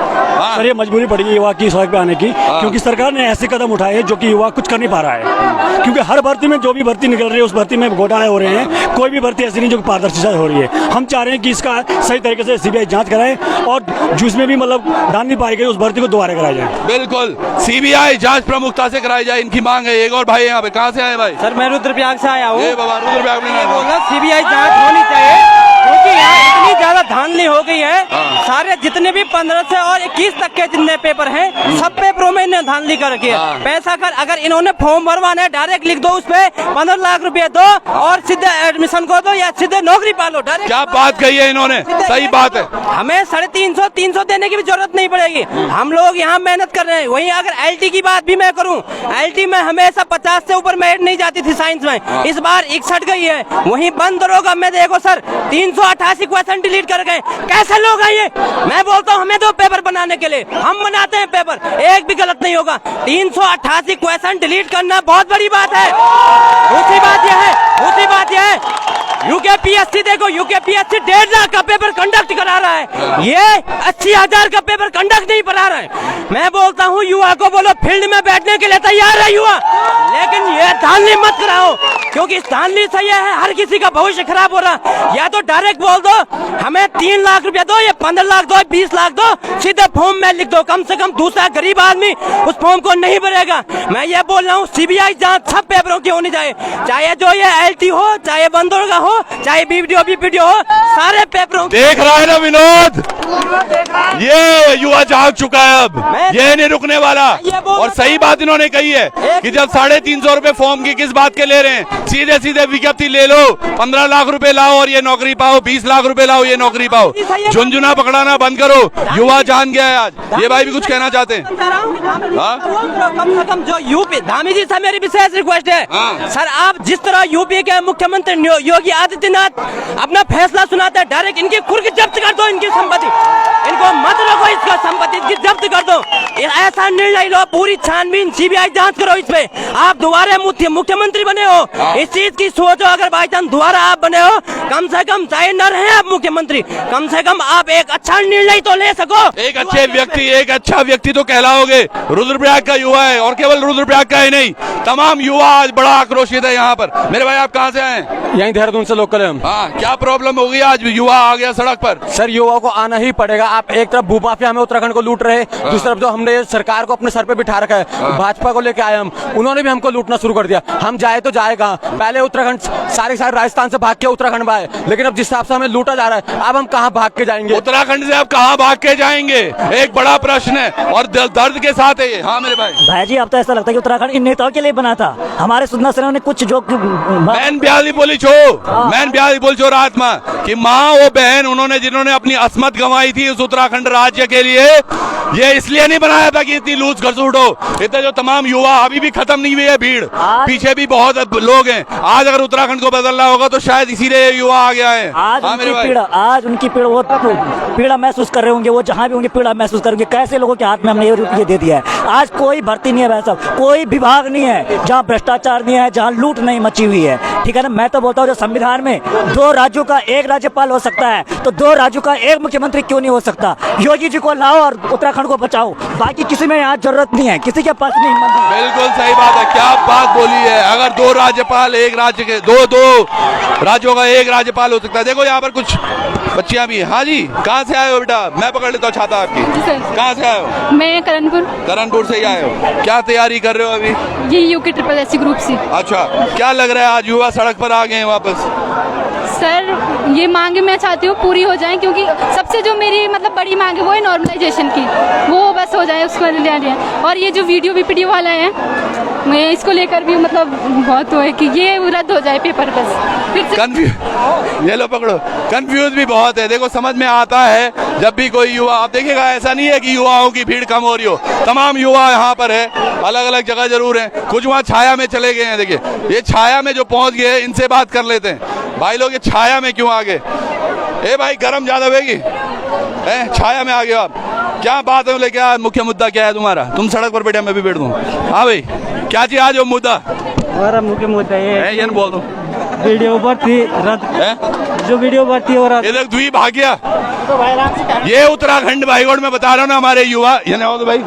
सर ये मजबूरी पड़ी है युवा की सड़क पे आने की, क्योंकि सरकार ने ऐसे कदम उठाए हैं जो कि युवा कुछ कर नहीं पा रहा है। क्योंकि हर भर्ती में जो भी भर्ती निकल रही है उस भर्ती में घोटाले हो रहे हैं। कोई भी भर्ती ऐसी नहीं जो पारदर्शिता हो रही है। हम चाह रहे हैं कि इसका सही तरीके से सीबीआई जांच कराए और जिसमें भी मतलब दान नहीं पाई गई उस भर्ती को दोबारा कराया जाए। बिल्कुल, सीबीआई जांच प्रमुखता से कराई जाए, इनकी मांग है। एक और भाई यहाँ पे, कहाँ से आए भाई? सर मैं रुद्रप्रयाग से आया हूँ। बाबा रुद्रप्रयाग में बोला सीबीआई जांच होनी चाहिए, क्योंकि यहाँ इतनी ज्यादा धांधली हो गई है। सारे जितने भी 15 से और 21 तक के जितने पेपर हैं सब पेपरों में इन्हें धांधली कर रखी है। पैसा कर अगर इन्होंने फॉर्म भरवाना है डायरेक्ट लिख दो, उस पे 15 लाख रुपए दो और सीधे एडमिशन को दो या सीधे नौकरी पालो। डायरेक्ट क्या बात कही है इन्होंने, सही बात है। हमें 350 देने की भी जरूरत नहीं पड़ेगी। हम लोग यहाँ मेहनत कर रहे हैं। वहीं अगर एलटी की बात भी मैं करूँ, एलटी में हमेशा 50 से ऊपर मेरिट नहीं जाती थी साइंस में, इस बार 61 गई है। वहीं बंद दरोगा में देखो सर 388 क्वेश्चन डिलीट कर गए। कैसे लोग हैं ये? मैं बोलता हूँ हमें दो पेपर बनाने के लिए, हम बनाते हैं पेपर, एक भी गलत नहीं होगा। 388 क्वेश्चन डिलीट करना बहुत बड़ी बात है। दूसरी बात यह है यूकेपीएससी देखो, यूकेपीएससी 1.5 लाख का पेपर कंडक्ट करा रहा है, ये 80,000 का पेपर कंडक्ट नहीं करा रहा है। मैं बोलता हूँ युवा को बोलो फील्ड में बैठने के लिए तैयार है युवा, लेकिन ये धांधली मत कराओ, क्योंकि इस धांधली से ये है हर किसी का भविष्य खराब हो रहा। या तो डायरेक्ट बोल दो हमें 3 लाख रुपया दो या 15 लाख दो, 20 लाख दो, सीधे फॉर्म में लिख दो। कम से कम दूसरा गरीब आदमी उस फॉर्म को नहीं भरेगा। मैं ये बोल रहा हूँ सीबीआई जांच सब पेपरों की होनी चाहिए, चाहे जो ये एलटी हो, चाहे बंदरगाह हो, चाहे बीपीडीओ हो, सारे पेपरों। देख रहा है ना विनोद, ये युवा जाग चुका है, अब ये नहीं रुकने वाला। और सही बात इन्होंने कही है कि जब 350 रुपए फॉर्म की किस बात के ले रहे हैं, सीधे सीधे विज्ञप्ति ले लो, 15 लाख रुपए लाओ और ये नौकरी पाओ, 20 लाख रुपए लाओ ये नौकरी पाओ। झुंझुना पकड़ाना बंद करो, युवा जान गया है आज। ये भाई भी कुछ कहना चाहते हैं? कम से कम जो यूपी, धामी जी से मेरी विशेष रिक्वेस्ट है सर, आप जिस तरह यूपी के मुख्यमंत्री योगी आदित्यनाथ अपना फैसला सुनाते हैं, डायरेक्ट इनकी कुर्की जब्त कर दो, इनकी संपत्ति, इनको मत रखो, इसका संपत्ति इसकी जब्त कर दो। ऐसा निर्णय लो, पूरी छानबीन सीबीआई जांच करो इस पे। आप दोबारा मुख्यमंत्री बने हो, इस चीज की सोचो। अगर बाई चांस दोबारा आप बने हो, कम से कम चाहे न रहे आप मुख्यमंत्री, कम से कम आप एक अच्छा निर्णय तो ले सको। एक अच्छा व्यक्ति तो कहलाओगे। रुद्रप्रयाग का युवा है, और केवल रुद्रप्रयाग का ही नहीं, तमाम युवा आज बड़ा आक्रोशित है यहाँ पर। मेरे भाई आप कहाँ से आए? यहीं देहरादून से लोकल है हम। हाँ, क्या प्रॉब्लम होगी आज युवा आ गया सड़क पर? सर युवा को आना ही पड़ेगा। आप एक तरफ भूमाफिया हमें उत्तराखंड को लूट रहे, दूसरी तरफ जो हमने सरकार को अपने सर पे बिठा रखा है, भाजपा को लेके आए हम, उन्होंने भी हमको लूटना शुरू कर दिया। हम जाए तो जाए कहाँ? पहले उत्तराखंड सारे राजस्थान से भाग के उत्तराखंड में आए, लेकिन अब जिस हिसाब से हमें लूटा जा रहा है, अब हम कहाँ भाग के जाएंगे? उत्तराखंड से अब कहाँ भाग के जाएंगे, एक बड़ा प्रश्न है और दर्द के साथ है ये। हाँ मेरे भाई जी, अब तो ऐसा लगता है कि उत्तराखंड इन नेताओं के लिए बना था। हमारे सुनना से उन्होंने कुछ जो मैन ब्याली बोली छो रात में कि माँ वो बहन उन्होंने जिन्होंने अपनी अस्मत गंवाई थी उस उत्तराखंड राज्य के लिए, ये इसलिए नहीं बनाया था कि इतनी लूज घसुट हो। इतने जो तमाम युवा अभी भी खत्म नहीं हुई है भीड़, पीछे भी बहुत लोग हैं। आज अगर उत्तराखंड को बदलना होगा तो शायद इसीलिए युवा आ गया है। आज उनकी पीड़ा वो पीड़ा महसूस कर रहे होंगे, वो जहाँ भी होंगे पीड़ा महसूस करेंगे। कैसे लोगों के हाथ में हमने ये दे दिया है। आज कोई भर्ती नहीं है वैसा, कोई विभाग नहीं है जहाँ भ्रष्टाचार नहीं है, जहाँ लूट नहीं मची हुई है। ठीक है ना? मैं तो बोलता हूँ जो संविधान में 2 राज्यों का एक राज्यपाल हो सकता है, तो 2 राज्यों का एक मुख्यमंत्री क्यों नहीं हो सकता? योगी जी को लाओ और उत्तराखंड उत्तराखंड को बचाओ, बाकी किसी में यहाँ जरूरत नहीं है, किसी के पास नहीं हिम्मत नहीं। बिल्कुल सही बात है, क्या बात बोली है। अगर दो राज्यपाल एक राज्य के दो राज्यों का एक राज्यपाल हो सकता है। देखो यहाँ पर कुछ बच्चियां भी। हाँ जी, कहाँ से आए हो बेटा? मैं पकड़ लेता हूँ छाता आपकी। कहाँ से आए हो? मैं करणपुर से ही आए हो। क्या तैयारी कर रहे हो अभी? ये यूके SSC ग्रुप से। अच्छा, क्या लग रहा है आज युवा सड़क पर आ गए हैं वापस? सर ये मांगे मैं चाहती हूँ पूरी हो जाए, क्योंकि सबसे जो मेरी मतलब बड़ी मांग है वो है नॉर्मलाइजेशन की, वो बस हो जाए उसको ले। और ये जो वीडियो वाला है, मैं इसको लेकर भी मतलब बहुत है कि ये रद्द हो जाए पेपर बस। फिर ये लो पकड़ो। कंफ्यूज भी बहुत है। देखो समझ में आता है जब भी कोई युवा, आप देखिएगा ऐसा नहीं है कि युवाओं की भीड़ कम हो रही हो, तमाम युवा यहाँ पर है, अलग अलग जगह जरूर है। कुछ वहाँ छाया में चले गए हैं। देखिए ये छाया में जो पहुँच गए हैं, इनसे बात कर लेते हैं। भाई लोग ये छाया में क्यों आ गए? ए भाई गरम ज्यादा होगी, छाया में आ गए आप, क्या बात है? लेके आज मुख्य मुद्दा क्या है तुम्हारा? तुम सड़क पर बैठे, मैं भी बैठ दूँ। हाँ भाई, क्या चाहिए आज वो मुद्दा? हमारा मुख्य मुद्दा ये बोल दो, वीडियो भर्ती रद्द, जो वीडियो भर्ती हो रहा है द्वीप भाग गया। ये उत्तराखंड भाईगोड़ में बता रहा हूँ ना, हमारे युवा ये नहीं हो तो भाई,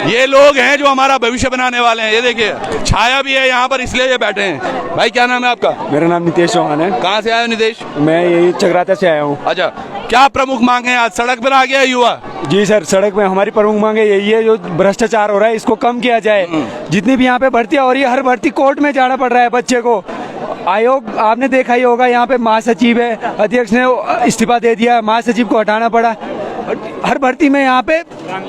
ये लोग हैं जो हमारा भविष्य बनाने वाले हैं। ये देखिए छाया भी है यहाँ पर, इसलिए ये बैठे हैं। भाई क्या नाम है आपका? मेरा नाम नितेश चौहान है। कहाँ से आए हो नितेश? मैं यही चक्राता से आया हूँ। अच्छा, क्या प्रमुख मांगे आज? सड़क पर आ गया युवा। जी सर, सड़क में हमारी प्रमुख मांगे यही है, जो भ्रष्टाचार हो रहा है इसको कम किया जाए। जितनी भी यहाँ पे भर्तियां हो रही है, हर भर्ती कोर्ट में जाना पड़ रहा है बच्चे को। आयोग आपने देखा ही होगा, यहाँ पे महासचिव है, अध्यक्ष ने इस्तीफा दे दिया, महासचिव को हटाना पड़ा। हर भर्ती में यहाँ पे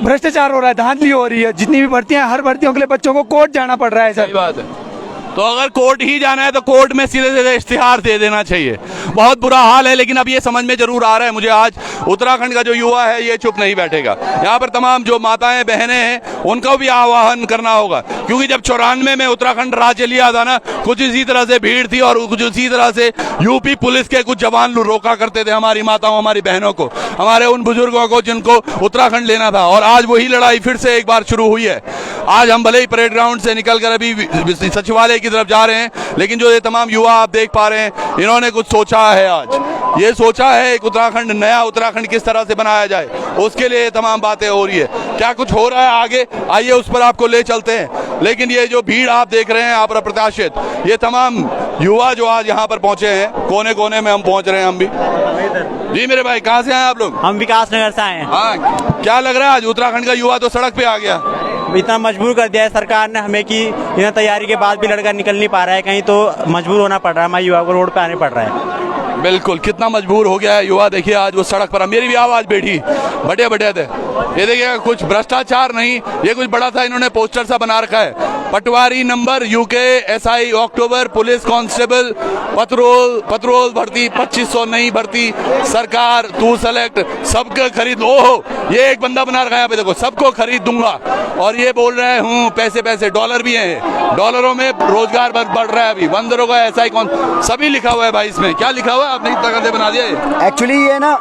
भ्रष्टाचार हो रहा है, धांधली हो रही है। जितनी भी भर्तियां, हर भर्तियों के लिए बच्चों को कोर्ट जाना पड़ रहा है सर। सही बात है। तो अगर कोर्ट ही जाना है तो कोर्ट में सीधे सीधे इश्तिहार दे देना चाहिए। बहुत बुरा हाल है, लेकिन अब ये समझ में जरूर आ रहा है मुझे, आज उत्तराखंड का जो युवा है ये चुप नहीं बैठेगा। यहाँ पर तमाम जो माताएं बहनें हैं उनको भी आह्वान करना होगा, क्योंकि जब 94 में उत्तराखंड राज्य लिया था ना, कुछ इसी तरह से भीड़ थी और कुछ इसी तरह से यूपी पुलिस के कुछ जवान रोका करते थे हमारी माताओं, हमारी बहनों को, हमारे उन बुजुर्गों को जिनको उत्तराखंड लेना था। और आज वही लड़ाई फिर से एक बार शुरू हुई है। आज हम भले ही परेड ग्राउंड से निकलकर अभी सचिवालय की तरफ जा रहे हैं, लेकिन जो ये तमाम युवा आप देख पा रहे हैं, इन्होंने कुछ सोचा है। आज ये सोचा है एक उत्तराखंड, नया उत्तराखंड किस तरह से बनाया जाए, उसके लिए तमाम बातें हो रही है। क्या कुछ हो रहा है आगे, आइए उस पर आपको ले चलते हैं। लेकिन ये जो भीड़ आप देख रहे हैं अप्रत्याशित, ये तमाम युवा जो आज यहाँ पर पहुंचे हैं, कोने कोने में हम पहुंच रहे हैं। हम भी जी मेरे भाई, कहाँ से आए आप लोग? हम विकास नगर से आए हैं। हाँ, क्या लग रहा है आज उत्तराखंड का युवा तो सड़क पे आ गया? इतना मजबूर कर दिया है सरकार ने हमें कि इतना तैयारी के बाद भी लड़का निकल नहीं पा रहा है कहीं, तो मजबूर होना पड़ रहा है, हमारे युवा को रोड पे आने पड़ रहा है। बिल्कुल, कितना मजबूर हो गया है युवा। देखिए आज वो सड़क पर, मेरी भी आवाज बैठी, बड़े बड़े थे। ये देखिए कुछ भ्रष्टाचार नहीं, ये कुछ बड़ा था, इन्होंने पोस्टर सा बना रखा है, पटवारी नंबर यूके SI अक्टूबर, पुलिस कांस्टेबल, पत्रोल भर्ती 2500 नई भर्ती, सरकार तू सेलेक्ट, सबको खरीद। ओहो, ये एक बंदा बना रखा है पे, देखो सबको खरीद दूंगा। और ये बोल रहे हूँ पैसे डॉलर भी हैं, डॉलरों में रोजगार बढ़ रहा है अभी। बंदरों का SI कौन, सभी लिखा हुआ है भाई इसमें। क्या लिखा हुआ है? आपने इतना गंदे बना दिया। एक्चुअली ये ना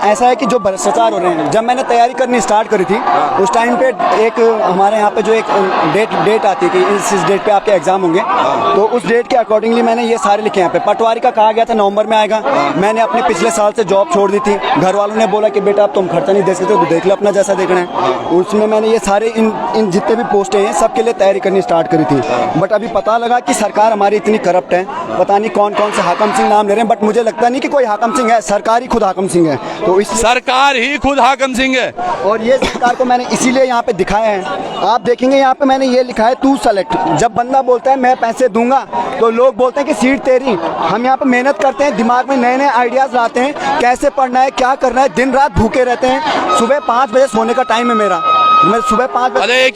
ऐसा है कि जो भ्रष्टाचार हो रहे हैं, जब मैंने तैयारी करनी स्टार्ट करी थी उस टाइम पे एक हमारे यहाँ पे जो एक डेट आती है कि इस डेट पे आपके एग्जाम होंगे, तो उस डेट के अकॉर्डिंगली मैंने ये सारे लिखे यहाँ पे। पटवारी का कहा गया था नवंबर में आएगा, मैंने अपने पिछले साल से जॉब छोड़ दी थी। घर वालों ने बोला कि बेटा अब तुम खर्चा नहीं दे सकते, तो देख लो अपना जैसा देखना है। उसमें मैंने ये सारे इन जितने भी पोस्टें हैं सबके लिए तैयारी करनी स्टार्ट करी थी। बट अभी पता लगा कि सरकार हमारी इतनी करप्ट है, पता नहीं कौन कौन से हाकम सिंह नाम ले रहे हैं, बट मुझे लगता नहीं कि कोई हाकम सिंह है, सरकार ही खुद हाकम सिंह है। तो इस सरकार ही खुद हाकम सिंह है, और ये सरकार को मैंने इसीलिए यहाँ पे दिखाया है। आप देखेंगे यहाँ पे मैंने ये लिखा है तू सेलेक्ट। जब बंदा बोलता है मैं पैसे दूंगा, तो लोग बोलते हैं कि सीट तेरी। हम यहाँ पे मेहनत करते हैं, दिमाग में नए नए आइडियाज लाते हैं, कैसे पढ़ना है, क्या करना है, दिन रात भूखे रहते हैं। सुबह 5 बजे सोने का टाइम है मेरा, मैं सुबह 5 बजे। अरे एक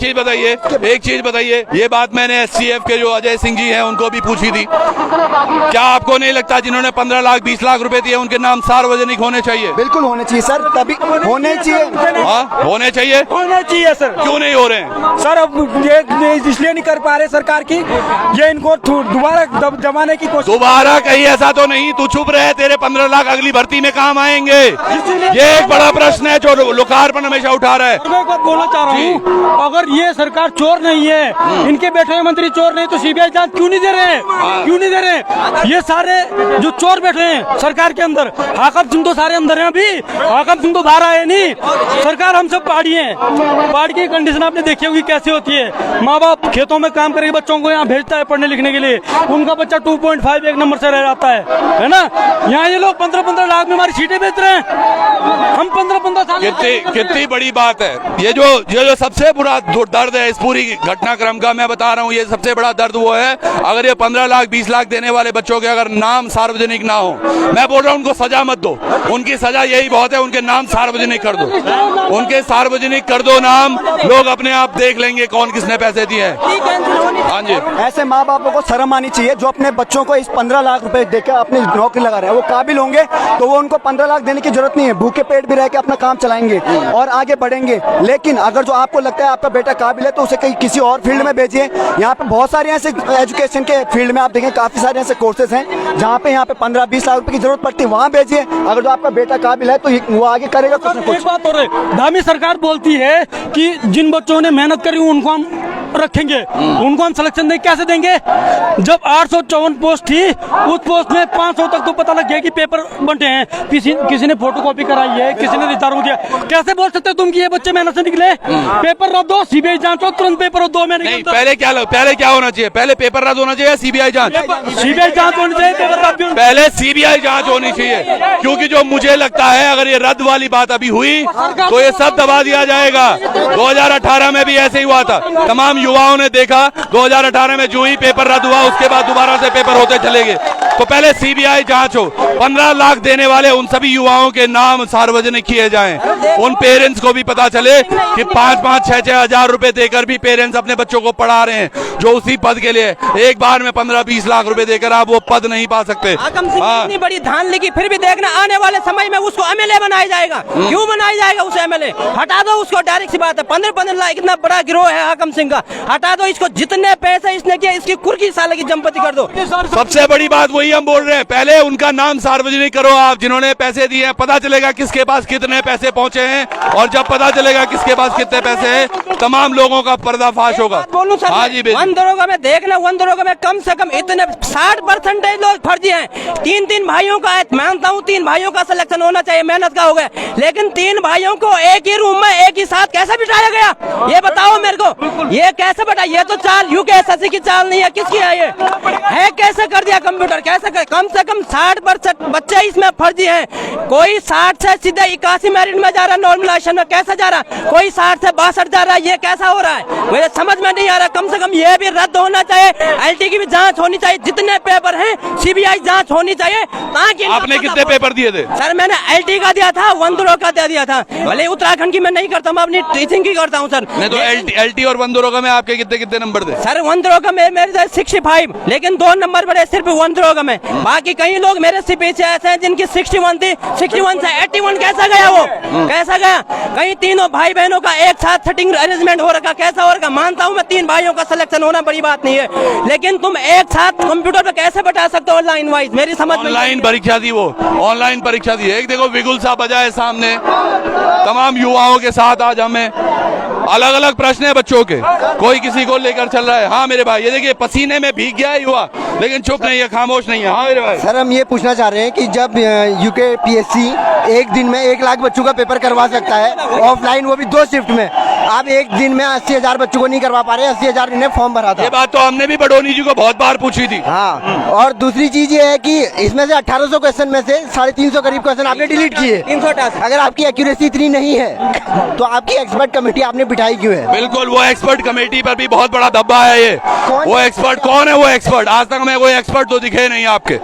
चीज बताइए, ये बात मैंने SCF के जो अजय सिंह जी हैं उनको भी पूछी थी। क्या आपको नहीं लगता जिन्होंने 15 लाख 20 लाख रुपए दिए उनके नाम सार्वजनिक होने चाहिए? बिल्कुल होने चाहिए सर, तभी होने चाहिए। हाँ होने चाहिए सर। क्यों नहीं हो रहे हैं सर? अब ये इसलिए नहीं कर पा रहे सरकार की, ये इनको दोबारा जमाने की कोशिश। दोबारा कहीं ऐसा तो नहीं, तू चुप रहे, तेरे 15 लाख अगली भर्ती में काम आएंगे। ये एक बड़ा प्रश्न है जो लोकार्पण हमेशा उठा रहा है। चाह रहा हूँ, अगर ये सरकार चोर नहीं है, इनके बैठे हुए मंत्री चोर नहीं, तो सीबीआई जांच क्यों नहीं दे रहे हैं? क्यों नहीं दे रहे हैं? ये सारे जो चोर बैठे हैं सरकार के अंदर, हाकम सिंह तो सारे अंदर हैं अभी, हाकम सिंह तो बाहर आए नहीं। सरकार हम सब पहाड़ी हैं, पहाड़ी की कंडीशन आपने देखी होगी कैसे होती है। माँ बाप खेतों में काम करके बच्चों को यहाँ भेजता है पढ़ने लिखने के लिए, उनका बच्चा 2.5 एक नंबर से रह जाता है ना। यहाँ ये लोग 15-15 लाख में हमारी सीटें बेच रहे हैं, हम 15-15 साल। कितनी बड़ी बात है ये जो सबसे बुरा दर्द है इस पूरी घटनाक्रम का, मैं बता रहा हूँ, ये सबसे बड़ा दर्द वो है, अगर ये 15 लाख 20 लाख देने वाले बच्चों के अगर नाम सार्वजनिक ना हो, मैं बोल रहा हूँ उनको सजा मत दो, उनकी सजा यही बहुत है, उनके नाम सार्वजनिक कर दो, उनके सार्वजनिक कर दो नाम, लोग अपने आप देख लेंगे कौन किसने पैसे दिए हैं। हाँ जी, ऐसे माँ बापों को शर्म आनी चाहिए जो अपने बच्चों को इस 15 लाख रुपए देकर अपनी नौकरी लगा रहे हैं। वो काबिल होंगे तो वो उनको 15 लाख देने की जरूरत नहीं है, भूखे पेट भी रह के अपना काम चलाएंगे और आगे बढ़ेंगे। लेकिन अगर जो आपको लगता है आपका बेटा काबिल है तो उसे कहीं किसी और फील्ड में भेजिए। यहाँ पे बहुत सारे ऐसे एजुकेशन के फील्ड में आप देखें काफी सारे ऐसे कोर्सेज हैं जहाँ पे 15-20 लाख रुपए की जरूरत पड़ती है, वहाँ भेजिए। अगर जो आपका बेटा काबिल है तो वो आगे करेगा कुछ न कुछ। एक बात और है, धामी सरकार बोलती है कि जिन बच्चों ने मेहनत करी उनको हम रखेंगे, उनको हम सिलेक्शन देंगे। कैसे देंगे जब 854 पोस्ट थी, उस पोस्ट में 500 तक तो पता लग गया कि पेपर बंटे हैं, किसी ने फोटोकॉपी कराई है, किसी ने रिटार्ड किया। कैसे बोल सकते हो तुम कि ये बच्चे मेहनत से निकले? पेपर रद्द हो, सीबीआई जांच हो, तुरंत पेपर हो 2 महीने। पहले क्या होना चाहिए? पहले पेपर रद्द होना चाहिए, सीबीआई जांच? सीबीआई जांच होनी चाहिए, पेपर रद्द पहले सीबीआई जांच होनी चाहिए, क्योंकि जो मुझे लगता है अगर ये रद्द वाली बात अभी हुई तो ये सब दबा दिया जाएगा। 2018 में भी ऐसे ही हुआ था, तमाम युवाओं ने देखा 2018 में जो ही पेपर रद्द हुआ उसके बाद दोबारा से पेपर होते चले गए। तो पहले सीबीआई जांच हो, 15 लाख देने वाले उन सभी युवाओं के नाम सार्वजनिक किए जाएं, उन पेरेंट्स को भी पता चले कि 5-5, 6-6 हजार रुपए देकर भी पेरेंट्स अपने बच्चों को पढ़ा रहे हैं, जो उसी पद के लिए एक बार में 15-20 लाख रुपए देकर आप वो पद नहीं पा सकते। इतनी बड़ी धान लेगी, फिर भी देखना आने वाले समय में उसको एमएलए बनाया जाएगा। क्यों बनाया जाएगा उसे एमएलए? हटा दो उसको, डायरेक्ट सी बात है। 15-15 लाख इतना बड़ा गिरोह है हाकम सिंह का, हटा दो इसको। जितने पैसे इसने किया इसकी कुर्की साले की जंपति कर दो। सबसे बड़ी बात वही हम बोल रहे हैं, पहले उनका नाम सार्वजनिक करो आप, जिन्होंने पैसे दिए हैं, पता चलेगा किसके पास कितने पैसे पहुंचे हैं, और जब पता चलेगा किसके पास कितने पैसे हैं तमाम लोगों का पर्दाफाश होगा। बोलूं सर, हाँ जी, वन दरोगा में देखना, वन दरोगा में कम से कम इतने 60% लोग फर्जी हैं। 3 भाइयों का, मानता हूँ 3 भाइयों का सिलेक्शन होना चाहिए, मेहनत का हो गया, लेकिन 3 भाइयों को एक ही रूम में एक ही साथ कैसे बिठाया गया? ये बताओ मेरे को, ये कैसे बैठा? ये तो चाल यूपीएससी की चाल नहीं है, किसकी है ये? है कैसे कर दिया कंप्यूटर? कैसे कर? कम से कम 60% बच्चे इसमें फर्जी हैं। कोई 60 से सीधे 81 मेरिट में जा रहा है, नॉर्मलाइजेशन में कैसे जा रहा है? कोई 60 से 62 जा रहा है, ये कैसा हो रहा है? मुझे समझ में नहीं आ रहा। कम से कम ये भी रद्द होना चाहिए, एलटी की भी जांच होनी चाहिए, जितने पेपर हैं सीबीआई जांच होनी चाहिए, ताकि आपने कितने पेपर दिए थे? सर मैंने एलटी का दिया था, वनदरोगा का दिया था। भले उत्तराखंड की मैं नहीं करता, मैं अपनी टीचिंग की करता हूँ सर। नहीं तो एलटी और वनदरोगा में आपके कितने नंबर थे? सर वनदरोगा में मेरे 65, लेकिन 2 नंबर बड़े सिर्फ वनदरोगा में। बाकी कई लोग मेरे से पीछे ऐसे हैं जिनकी 61 थी, 61 से 81 कैसा गया? वो कैसा गया? कई तीनों भाई बहनों का एक साथ सेटिंग अरेंजमेंट हो रखा, कैसा हो रखा? मानता हूँ मैं 3 भाइयों का सिलेक्शन होना बड़ी बात नहीं है, लेकिन तुम एक साथ कंप्यूटर पे कैसे बैठा सकते हो ऑनलाइन वाइज? मेरी समझ में ऑनलाइन परीक्षा थी, वो ऑनलाइन परीक्षा थी। एक देखो विगुल सा बजा है सामने, तमाम युवाओं के साथ आज हमें अलग अलग प्रश्न है बच्चों के, कोई किसी को लेकर चल रहा है। हाँ मेरे भाई, ये देखिए पसीने में भीग गया है युवा, लेकिन चुप नहीं है, खामोश नहीं है। हाँ मेरे भाई। सर हम ये पूछना चाह रहे हैं कि जब यूकेपीएससी एक दिन में 1 लाख बच्चों का पेपर करवा सकता है ऑफलाइन, वो भी 2 शिफ्ट में, आप एक दिन में 80,000 बच्चों को नहीं करवा पा रहे। 80,000 ने फॉर्म भरा था। ये बात तो हमने भी बडोनी जी को बहुत बार पूछी थी। हाँ, और दूसरी चीज ये है कि इसमें से 1800 क्वेश्चन में से 350 करीब क्वेश्चन आपने डिलीट किए। अगर आपकी एक्यूरेसी इतनी नहीं है तो आपकी एक्सपर्ट कमेटी आपने बिठाई क्यों है? बिल्कुल, वो एक्सपर्ट कमेटी पर भी बहुत बड़ा धब्बा है। ये वो एक्सपर्ट कौन है? वो एक्सपर्ट आज तक हमें कोई एक्सपर्ट तो दिखे नहीं आपके।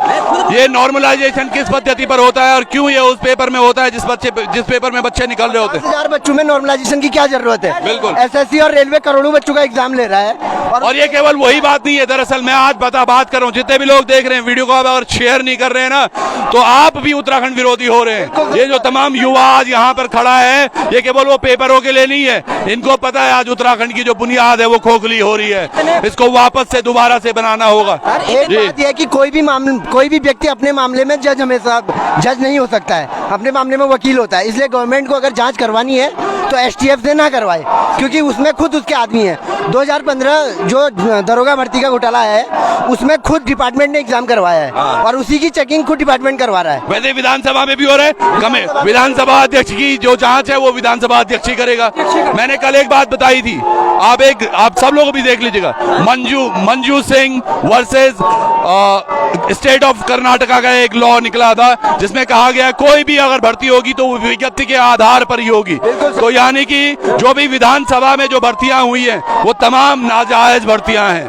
ये नॉर्मलाइजेशन किस पद्धति पर होता है और क्यों ये उस पेपर में होता है जिस पेपर में बच्चे निकल रहे होते हैं? 5000 बच्चों में नॉर्मलाइजेशन की क्या जरूरत है? बिल्कुल, एसएससी और रेलवे करोड़ों बच्चों का एग्जाम ले रहा है। और ये केवल वही बात नहीं है, दरअसल मैं आज बात कर रहा हूँ, जितने भी लोग देख रहे हैं वीडियो को आप अगर शेयर नहीं कर रहे हैं ना तो आप भी उत्तराखंड विरोधी हो रहे हैं। ये जो तमाम युवा आज यहाँ पर खड़ा है ये केवल वो पेपरों के लिए नहीं है, इनको पता है आज उत्तराखंड की जो बुनियाद है वो खोखली हो रही है, इसको वापस से दोबारा से बनाना होगा। एक बात यह है कि कोई भी व्यक्ति अपने मामले में जज हमेशा जज नहीं हो सकता है, अपने मामले में वकील होता है। इसलिए गवर्नमेंट को अगर जांच करवानी है तो STF से ना करवाए, क्योंकि उसमें खुद उसके आदमी हैं। 2015 जो दरोगा भर्ती का घोटाला है उसमें खुद डिपार्टमेंट ने एग्जाम करवाया है और उसी की चेकिंग खुद डिपार्टमेंट करवा रहा है। वैसे विधानसभा में भी हो रहा है, कम है। विधानसभा अध्यक्ष की जो जांच है वो विधानसभा अध्यक्ष ही करेगा। मैंने कल एक बात बताई थी, आप सब लोग भी देख लीजिएगा, Manju Singh versus state of Karnataka का एक लॉ निकला था जिसमें कहा गया कोई भी अगर भर्ती होगी तो विज्ञप्ति के आधार पर ही होगी। तो यानी कि जो भी विधानसभा में जो भर्तियां हुई हैं वो तमाम नाजायज भर्तियां हैं,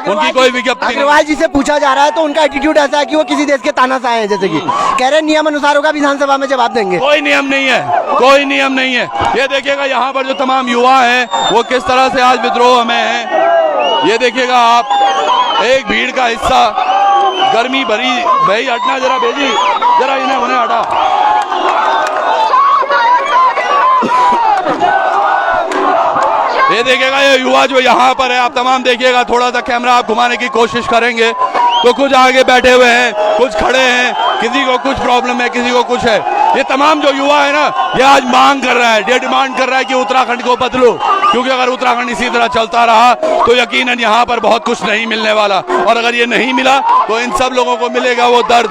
उनकी कोई विज्ञप्ति। अग्रवाल जी से पूछा जा रहा है तो उनका एटीट्यूड ऐसा है कि वो किसी देश के तानाशाह हैं, जैसे कि कह रहे नियम अनुसार होगा, विधानसभा में जवाब देंगे। कोई नियम नहीं है, कोई नियम नहीं है। ये देखिएगा यहाँ पर जो तमाम युवा हैं वो किस तरह से आज विद्रोह में हैं। ये देखिएगा आप, एक भीड़ का हिस्सा, गर्मी भरी। भाई हटना जरा, भेजी जरा इन्हें, उन्हें हटा। ये देखिएगा ये युवा जो यहाँ पर है, आप तमाम देखिएगा, थोड़ा सा कैमरा आप घुमाने की कोशिश करेंगे तो कुछ आगे बैठे हुए हैं, कुछ खड़े हैं, किसी को कुछ प्रॉब्लम है, किसी को कुछ है। ये तमाम जो युवा है ना, ये आज मांग कर रहा है, ये डिमांड कर रहा है कि उत्तराखंड को बदलो, क्योंकि अगर उत्तराखंड इसी तरह चलता रहा तो यकीनन यहाँ पर बहुत कुछ नहीं मिलने वाला, और अगर ये नहीं मिला तो इन सब लोगों को मिलेगा वो दर्द।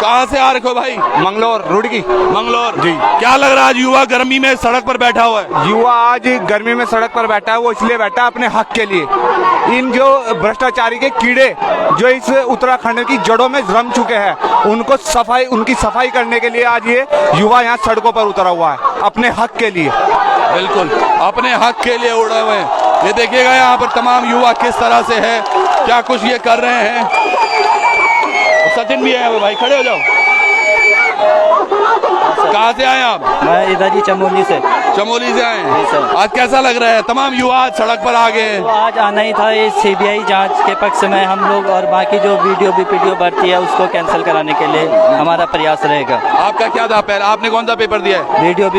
कहाँ से आ रखे हो भाई? मंगलोर, रुड़की। मंगलोर जी। क्या लग रहा है आज युवा गर्मी में सड़क पर बैठा हुआ है? युवा आज गर्मी में सड़क पर बैठा है, वो इसलिए बैठा है अपने हक के लिए। इन जो भ्रष्टाचारी के कीड़े जो इस उत्तराखंड की जड़ों में रम चुके हैं, उनकी सफाई करने के लिए आज ये युवा यहाँ सड़कों पर उतरा हुआ है, अपने हक के लिए। बिल्कुल अपने हक के लिए उड़े हुए हैं। ये देखिएगा यहाँ पर तमाम युवा किस तरह से है, क्या कुछ ये कर रहे हैं। सचिन भी है भाई, खड़े हो जाओ। कहाँ से आए आप? मैं इधर ही चमोली से। चमोली से आए हैं। आज कैसा लग रहा है? तमाम युवा आज सड़क पर आ गए हैं। तो आज आना ही था, ये CBI जांच के पक्ष में हम लोग और बाकी जो वीडियो भर्ती है उसको कैंसिल कराने के लिए हमारा प्रयास रहेगा। आपका क्या था पहले? आपने कौन सा पेपर दिया है? वीडियो।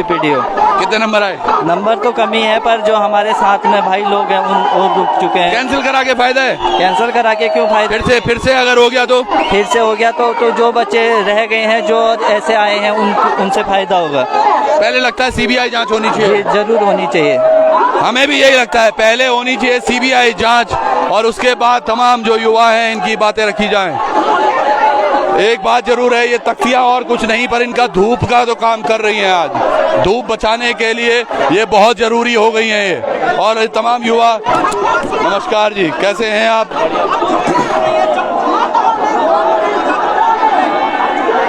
कितने नंबर आए? नंबर तो कमी है, पर जो हमारे साथ में भाई लोग हैं वो रुक चुके हैं। कैंसिल करा के फायदा है? कैंसिल करा के क्यों फायदा? फिर से अगर हो गया तो? फिर से हो गया तो जो बच्चे रह गए हैं, जो ऐसे आए हैं, उनसे फायदा होगा। पहले लगता है CBI जांच होनी चाहिए। जरूर होनी चाहिए, हमें भी यही लगता है, पहले होनी चाहिए CBI जांच और उसके बाद तमाम जो युवा हैं इनकी बातें रखी जाएं। एक बात जरूर है, ये तख्तियां और कुछ नहीं पर इनका धूप का तो काम कर रही हैं। आज धूप बचाने के लिए ये बहुत जरूरी हो गई हैं ये। और ये तमाम युवा, नमस्कार जी, कैसे हैं आप?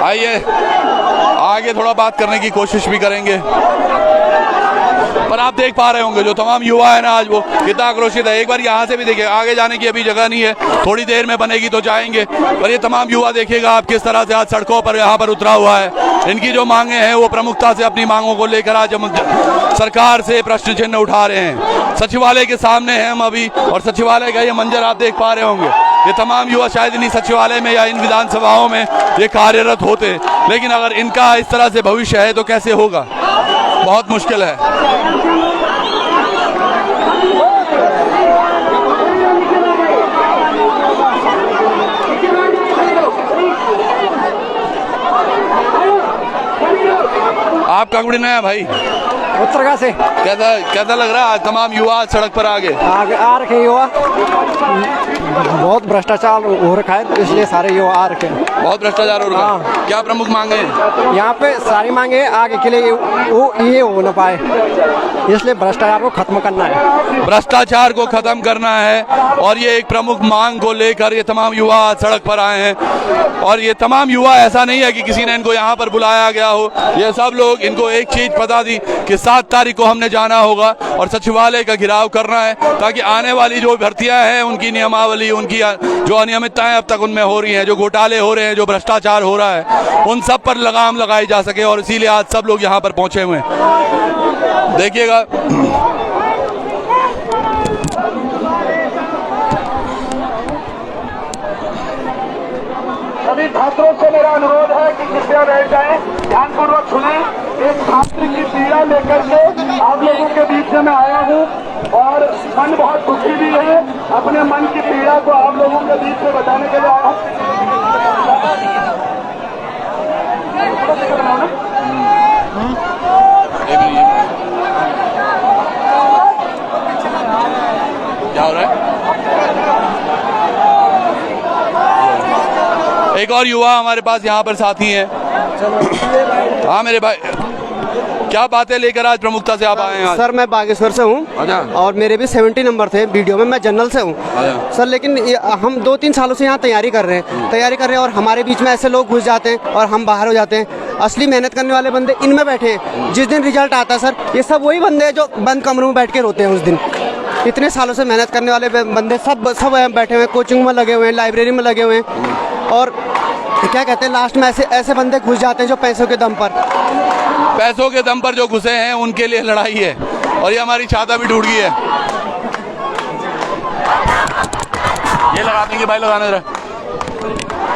आइए आगे थोड़ा बात करने की कोशिश भी करेंगे। पर आप देख पा रहे होंगे जो तमाम युवा है ना आज वो कितना आक्रोशित है। एक बार यहाँ से भी देखिए, आगे जाने की अभी जगह नहीं है, थोड़ी देर में बनेगी तो जाएंगे। पर ये तमाम युवा देखिएगा आप किस तरह से आज सड़कों पर यहाँ पर उतरा हुआ है। इनकी जो मांगे हैं वो प्रमुखता से अपनी मांगों को लेकर आज हम सरकार से प्रश्न चिन्ह उठा रहे हैं। सचिवालय के सामने हैं हम अभी, और सचिवालय का ये मंजर आप देख पा रहे होंगे। ये तमाम युवा शायद इन्हीं सचिवालय में या इन विधानसभाओं में ये कार्यरत होते, लेकिन अगर इनका इस तरह से भविष्य है तो कैसे होगा? बहुत मुश्किल है। आप कांगड़ी में है भाई? उत्तरकाशी से। कैसा लग रहा है? तमाम युवा सड़क पर आ रखे युवा, बहुत भ्रष्टाचार हो रखा है, इसलिए सारे युवा आ रखे हैं। बहुत भ्रष्टाचार हो रखा है। क्या प्रमुख मांगे हैं? यहाँ पे सारी मांगे आगे के लिए वो ये हो न पाए, इसलिए भ्रष्टाचार को खत्म करना है। भ्रष्टाचार को खत्म करना है, और ये एक प्रमुख मांग को लेकर ये तमाम युवा सड़क पर आए हैं। और ये तमाम युवा, ऐसा नहीं है कि किसी ने इनको यहाँ पर बुलाया गया हो, ये सब लोग, इनको एक चीज पता थी कि 7 तारीख को हमने जाना होगा और सचिवालय का घेराव करना है, ताकि आने वाली जो भर्तियां हैं उनकी नियमावली, उनकी जो अनियमितताएं अब तक उनमें हो रही हैं, जो घोटाले हो रहे हैं, जो भ्रष्टाचार हो रहा है, उन सब पर लगाम लगाई जा सके। और इसीलिए आज सब लोग यहाँ पर पहुंचे हुए हैं। देखिएगा सभी छात्रों से मेरा अनुरोध है कि कृपया बैठ जाएं, ध्यानपूर्वक सुने। एक छात्र की पीड़ा लेकर के आप लोगों के बीच में मैं आया हूं, और मन बहुत दुखी भी है। अपने मन की पीड़ा को आप लोगों के बीच में बताने के लिए आया हूं। एक और युवा हमारे पास यहाँ पर साथी हैं। हाँ मेरे भाई, क्या बातें लेकर आज प्रमुखता से आप आए हैं? सर मैं बागेश्वर से हूँ और मेरे भी 70 नंबर थे वीडियो में, मैं जनरल से हूँ सर। लेकिन हम 2-3 सालों से यहाँ तैयारी कर रहे हैं और हमारे बीच में ऐसे लोग घुस जाते हैं और हम बाहर हो जाते हैं। असली मेहनत करने वाले बंदे इनमें बैठे हैं। जिस दिन रिजल्ट आता है सर, ये सब वही बंदे हैं जो बंद कमरों में बैठ के रोते हैं उस दिन। इतने सालों से मेहनत करने वाले बंदे सब बैठे हुए हैं, कोचिंग में लगे हुए हैं, लाइब्रेरी में लगे हुए हैं और क्या कहते हैं, लास्ट में ऐसे बंदे घुस जाते हैं जो पैसों के दम पर जो घुसे हैं उनके लिए लड़ाई है। और ये हमारी छाता भी टूट गई है। ये लगा देंगे भाई, लगाना जरा।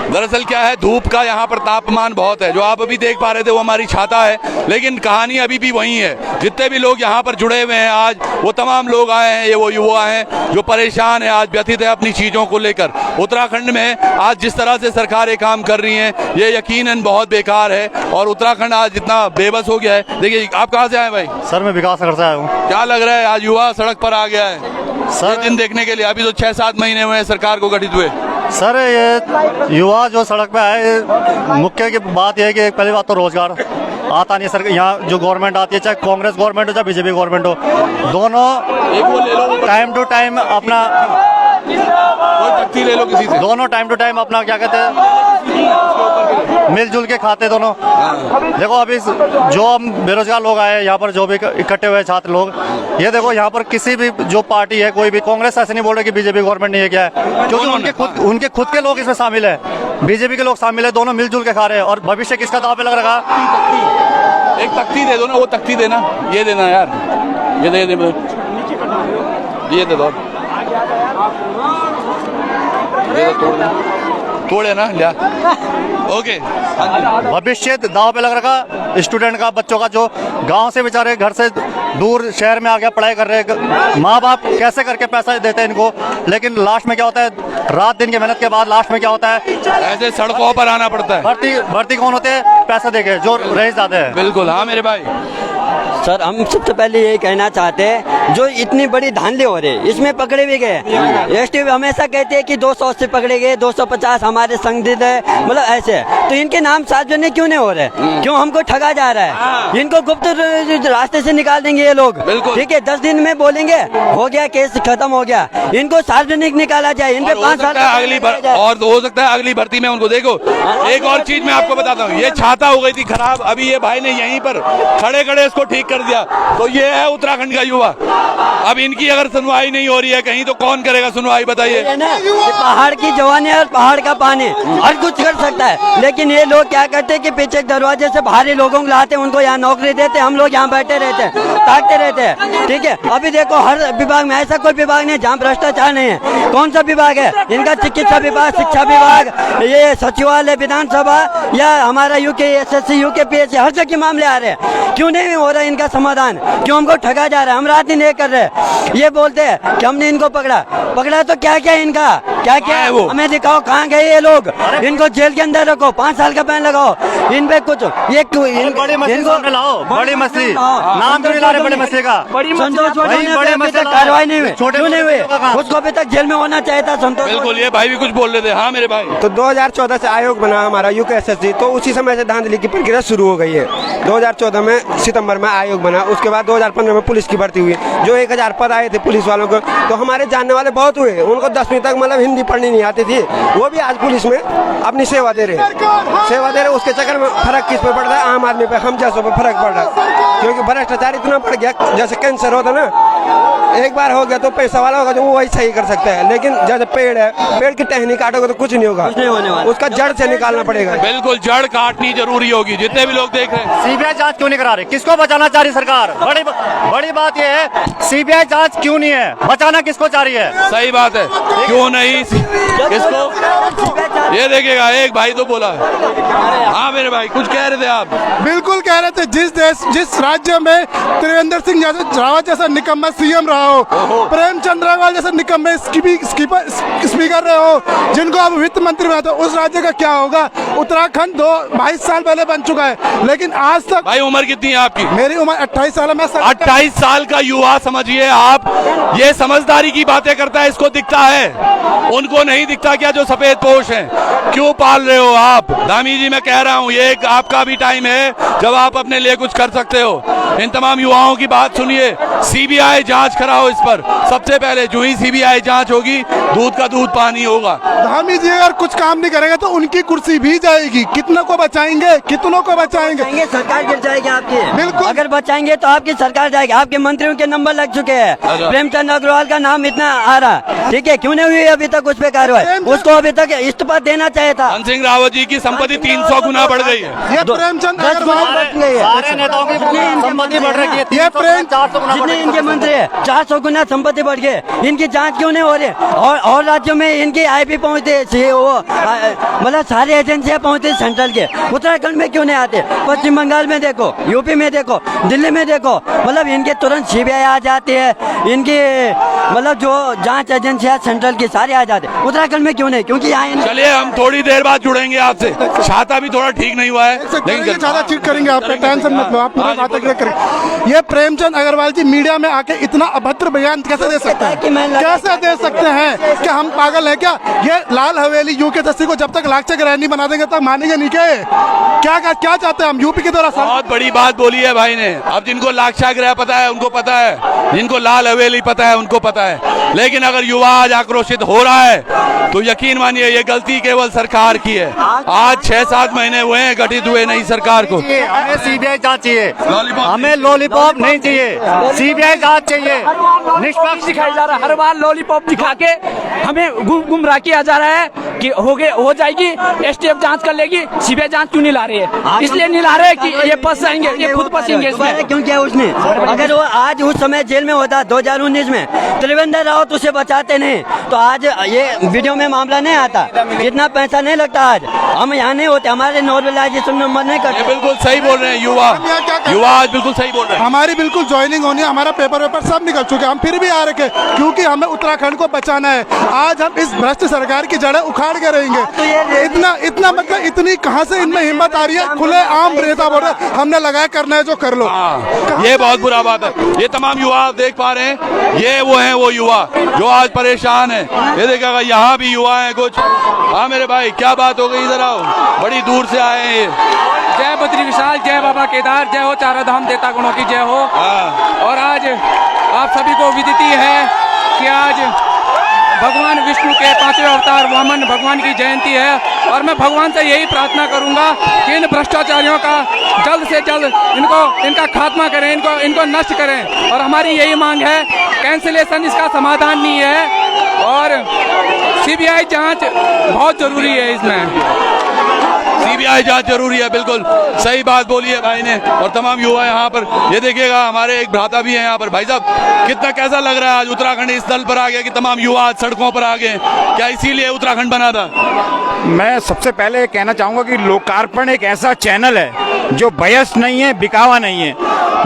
दरअसल क्या है, धूप का यहाँ पर तापमान बहुत है। जो आप अभी देख पा रहे थे वो हमारी छाता है, लेकिन कहानी अभी भी वही है। जितने भी लोग यहाँ पर जुड़े हुए हैं आज, वो तमाम लोग आए हैं, ये वो युवा हैं जो परेशान है, आज व्यथित है अपनी चीज़ों को लेकर। उत्तराखंड में आज जिस तरह से सरकारें काम कर रही हैं, ये यकीनन बहुत बेकार है और उत्तराखंड आज इतना बेबस हो गया है। देखिए, आप कहाँ से आए भाई? सर मैं विकास नगर से आया हूँ। क्या लग रहा है, आज युवा सड़क पर आ गया है सर दिन देखने के लिए? अभी तो 6-7 महीने हुए हैं सरकार को गठित हुए। सर ये युवा जो सड़क पे आए, मुख्य की बात यह है कि पहली बात तो रोजगार आता नहीं सर। यहाँ जो गवर्नमेंट आती है, चाहे कांग्रेस गवर्नमेंट हो चाहे बीजेपी गवर्नमेंट हो, दोनों टाइम टू टाइम अपना ले लो किसी से, दोनों टाइम टू टाइम अपना क्या कहते हैं, मिलजुल के खाते दोनों। देखो अभी जो हम बेरोजगार लोग आए यहाँ पर, जो भी इकट्ठे हुए छात्र लोग, ये देखो यहाँ पर किसी भी जो पार्टी है, कोई भी कांग्रेस ऐसे नहीं बोल रहे कि बीजेपी गवर्नमेंट नहीं है, क्या है, क्योंकि उनके खुद के लोग इसमें शामिल है, बीजेपी के लोग शामिल है, दोनों मिलजुल के खा रहे हैं। और भविष्य किसका दांव पे लग रहा? एक तख्ती दे दो ना, वो तख्ती देना, ये देना यार, ये दे दो, तोड़े ना लिया। ओके, भविष्य दांव पे लग रखा स्टूडेंट का, बच्चों का, जो गांव से बेचारे घर से दूर शहर में आ गया पढ़ाई कर रहे हैं, माँ बाप कैसे करके पैसा देते हैं इनको, लेकिन लास्ट में क्या होता है, रात दिन की मेहनत के बाद लास्ट में क्या होता है, ऐसे सड़कों पर आना पड़ता है। भर्ती कौन होते हैं? पैसा देके, जो रईस जाते हैं। बिल्कुल। हाँ मेरे भाई, सर हम सबसे पहले यही कहना चाहते हैं, जो इतनी बड़ी धांधली हो रही है इसमें पकड़े भी गए। एसटी हमेशा कहते हैं कि 280 पकड़े गए, 250 हमारे संदिग्ध है, मतलब ऐसे, तो इनके नाम सार्वजनिक क्यों नहीं हो रहे? क्यों हमको ठगा जा रहा है? इनको गुप्त रास्ते से निकाल देंगे ये लोग, ठीक है, 10 दिन में बोलेंगे हो गया, केस खत्म हो गया। इनको सार्वजनिक निकाला जाए, इन पे 5 साल अगली और हो सकता है अगली भर्ती में उनको। देखो एक और चीज मैं आपको बताता हूँ, ये छाता हो गई थी खराब, अभी ये भाई ने यहीं पर खड़े खड़े इसको ठीक कर दिया। तो ये है उत्तराखंड का युवा। अब इनकी अगर सुनवाई नहीं हो रही है कहीं, तो कौन करेगा सुनवाई, बताइए? पहाड़ की जवानी और पहाड़ का पानी हर कुछ कर सकता है, लेकिन ये लोग क्या करते हैं कि पीछे दरवाजे से बाहरी लोगों को लाते हैं, उनको यहाँ नौकरी देते, हम लोग यहाँ बैठे रहते हैं, ताकते रहते हैं, ठीक है। अभी देखो हर विभाग में ऐसा कोई विभाग नहीं जहाँ भ्रष्टाचार नहीं है। कौन सा विभाग है इनका? चिकित्सा विभाग, शिक्षा विभाग, ये सचिवालय, विधानसभा, या हमारा UKSSC, UKPSC, हर जगह मामले आ रहे हैं। क्यों नहीं हो रहा इनका समाधान? क्यों हमको ठगा जा रहा है? हम रात दिन ये कर रहे हैं, ये बोलते हैं कि हमने इनको पकड़ा तो क्या क्या इनका क्या है वो, हमें दिखाओ कहाँ गए ये लोग, इनको जेल के अंदर रखो, 5 साल का बैन लगाओ, इन पे कुछ ये बड़ी मछली लाओ, बड़ी मछली नाम क्यों नहीं ला रहे? बड़ी मछली का कार्रवाई नहीं हुई, क्यों नहीं हुई? उसको अभी तक जेल में होना चाहिए था संतोष। बिल्कुल, ये भाई भी कुछ बोल रहे थे। हाँ मेरे भाई, तो 2014 से आयोग बना हमारा UKSSC, तो उसी समय से धांधली की प्रक्रिया शुरू हो गई है। 2014 में सितंबर में आयोग बना, उसके बाद 2015 में पुलिस की भर्ती हुई, जो 1000 पद आए थे पुलिस वालों को, तो हमारे जानने वाले बहुत हुए, उनको 10वीं तक मतलब हिंदी पढ़नी नहीं आती थी, वो भी आज पुलिस में अपनी सेवा दे रहे। उसके चक्कर में फर्क किस पे पड़ रहा है? आम आदमी पे, हम जैसों पे फर्क पड़ रहा है, क्योंकि भ्रष्टाचार इतना बढ़ गया। जैसे कैंसर होता ना, एक बार हो गया तो पैसा वाला होगा जो वो वही सही कर सकता है, लेकिन जैसे पेड़ है, पेड़ की टहनी काटोगे तो कुछ नहीं होगा, उसका जड़ से निकालना पड़ेगा। बिल्कुल, जड़ काटनी जरूरी होगी। जितने भी लोग देख रहे हैं, सीबीआई जांच क्यों नहीं करा रहे? किसको बचाना चाह रही सरकार? बड़ी बात यह है, सीबीआई जांच क्यों नहीं है? बचाना किसको चाह रही है? सही बात है, क्यों नहीं? किसको? ये देखिएगा, एक भाई तो बोला। हाँ मेरे भाई, कुछ कह रहे थे आप? बिल्कुल कह रहे थे, जिस राज्य में त्रिवेंद्र सिंह रावत जैसा निकम्मा CM रहा हो, प्रेमचंद्र अग्रवाल जैसा निकम्मे स्पीकर रहे हो, जिनको अब वित्त मंत्री बना, तो उस राज्य का क्या होगा? उत्तराखंड 22 साल पहले बन चुका है, लेकिन आज तक। भाई उम्र कितनी है आपकी? मेरी उम्र 28 साल है। मैं 28 साल का युवा, समझिए आप, ये समझदारी की बातें करता है, इसको दिखता है उनको नहीं दिखता क्या जो सफेद पोश हैं? क्यों पाल रहे हो आप? धामी जी मैं कह रहा हूँ, ये एक आपका भी टाइम है जब आप अपने लिए कुछ कर सकते हो। इन तमाम युवाओं की बात सुनिए, सीबीआई जांच कराओ इस पर। सबसे पहले जो ही सीबीआई जांच होगी, दूध का दूध पानी होगा। धामी जी अगर कुछ काम नहीं करेंगे तो उनकी कुर्सी भी जाएगी। कितनों को बचाएंगे, कितनों को बचाएंगे? सरकार गिर जाएगी आपकी। बिल्कुल, अगर बचाएंगे तो आपकी सरकार जाएगी। आपके मंत्रियों के नंबर लग चुके हैं। प्रेमचंद अग्रवाल का नाम इतना आ रहा, ठीक है, क्यों नहीं हुई अभी तक उस पे कार्रवाई? उसको अभी तक इस्तीफा देना चाहिए था। धन सिंह रावत जी की संपत्ति 300 गुना बढ़ गई है। ये प्रेमचंद अग्रवाल ये जितने इनके मंत्री है 400 गुना संपत्ति बढ़ गए। इनकी जांच क्यों नहीं हो रही? और राज्यों में इनकी आईपी पहुंचते, वो मतलब सारी एजेंसियां पहुंचती सेंट्रल के, उत्तराखंड में क्यों नहीं आते? पश्चिम बंगाल में देखो, यूपी में देखो, दिल्ली में देखो, मतलब इनके तुरंत सीबीआई आ जाती है। इनकी मतलब जो जांच एजेंसियां सेंट्रल की सारी आ जाती है। उत्तराखंड में क्यों नहीं? क्योंकि यहाँ चलिए हम थोड़ी देर बाद जुड़ेंगे आपसे। छाता भी थोड़ा ठीक नहीं हुआ है, लेकिन ज्यादा ठीक करेंगे, आप टेंशन मत लो, आप पूरी बातें करेंगे। ये प्रेमचंद अग्रवाल जी मीडिया में आके इतना अभद्र बयान कैसे दे सकते हैं? कैसे दे सकते हैं? कि हम पागल है क्या? ये लाल हवेली यूके को जब तक लाक्षिक रहनी बना देंगे तक मानेंगे नहीं क्या चाहते हैं हम? यूपी की तरह बहुत बड़ी बात बोली है भाई ने। अब जिनको लाक्षागृह पता है उनको पता है, जिनको लाल हवेली पता है उनको पता है। लेकिन अगर युवा आज आक्रोशित हो रहा है तो यकीन मानिए ये गलती केवल सरकार की है। आज 6-7 महीने हुए हैं गठित हुए नई सरकार को। हमें सीबीआई जांच चाहिए, हमें लॉलीपॉप नहीं चाहिए, सीबीआई जांच चाहिए। निष्पक्ष दिखाई जा रहा है, हर बार लॉलीपॉप दिखा के हमें गुमराह किया जा रहा है कि हो जाएगी, एसटीएफ जांच कर लेगी, सीबीआई जांच क्यों नहीं ला रही है? इसलिए नहीं ला रहे कि ये फंस जाएंगे, ये खुद फंसेंगे इसमें। क्यों किया उसने? अगर वो आज उस समय जेल में होता 2019 में, त्रिवेंद्र रावत उसे बचाते नहीं तो आज ये वीडियो में मामला नहीं आता, इतना पैसा नहीं लगता। आज हम यहाँ नहीं होते, हमारे नॉर्मलाइजेशन नंबर नहीं करते। बिल्कुल सही बोल रहे हैं युवा आज बिल्कुल सही बोल रहे हैं। हमारी बिल्कुल ज्वाइनिंग होनी है, हमारा पेपर सब निकल चुके, हम फिर भी आ रखे क्योंकि हमें उत्तराखंड को बचाना है। आज हम इस भ्रष्ट सरकार की जड़ें उखाड़ के रहेंगे। इतना मतलब इतनी कहाँ से इनमें हिम्मत आ रही है? खुले आम नेता बोल रहे हमने लगाया, करना है जो कर लो। ये बहुत बुरा बात है। ये तमाम युवा आप देख पा रहे हैं, ये वो हैं वो युवा जो आज परेशान है। ये देखिएगा यहाँ भी युवा हैं कुछ। हाँ मेरे भाई क्या बात हो गई? इधर आओ, बड़ी दूर से आए हैं ये। जय बद्री विशाल, जय बाबा केदार, जय हो चारों धाम देवता गुणों की जय हो। और आज आप सभी को विदिती है कि आज भगवान विष्णु के 5वें अवतार वामन भगवान की जयंती है। और मैं भगवान से यही प्रार्थना करूंगा कि इन भ्रष्टाचारियों का जल्द से जल्द इनका खात्मा करें, इनको नष्ट करें। और हमारी यही मांग है, कैंसिलेशन इसका समाधान नहीं है और सीबीआई जांच बहुत जरूरी है। इसमें सीबीआई जांच जरूरी है, बिल्कुल सही बात बोली है भाई ने। और तमाम युवा यहाँ पर, ये देखिएगा हमारे एक भ्राता भी है यहाँ पर। भाई साहब कितना कैसा लग रहा है आज उत्तराखंड इस दल पर आ गया कि तमाम युवा आज सड़कों पर आ गए? क्या इसीलिए उत्तराखंड बना था? मैं सबसे पहले कहना चाहूंगा कि लोकार्पण एक ऐसा चैनल है जो बयस नहीं है, बिकावा नहीं है।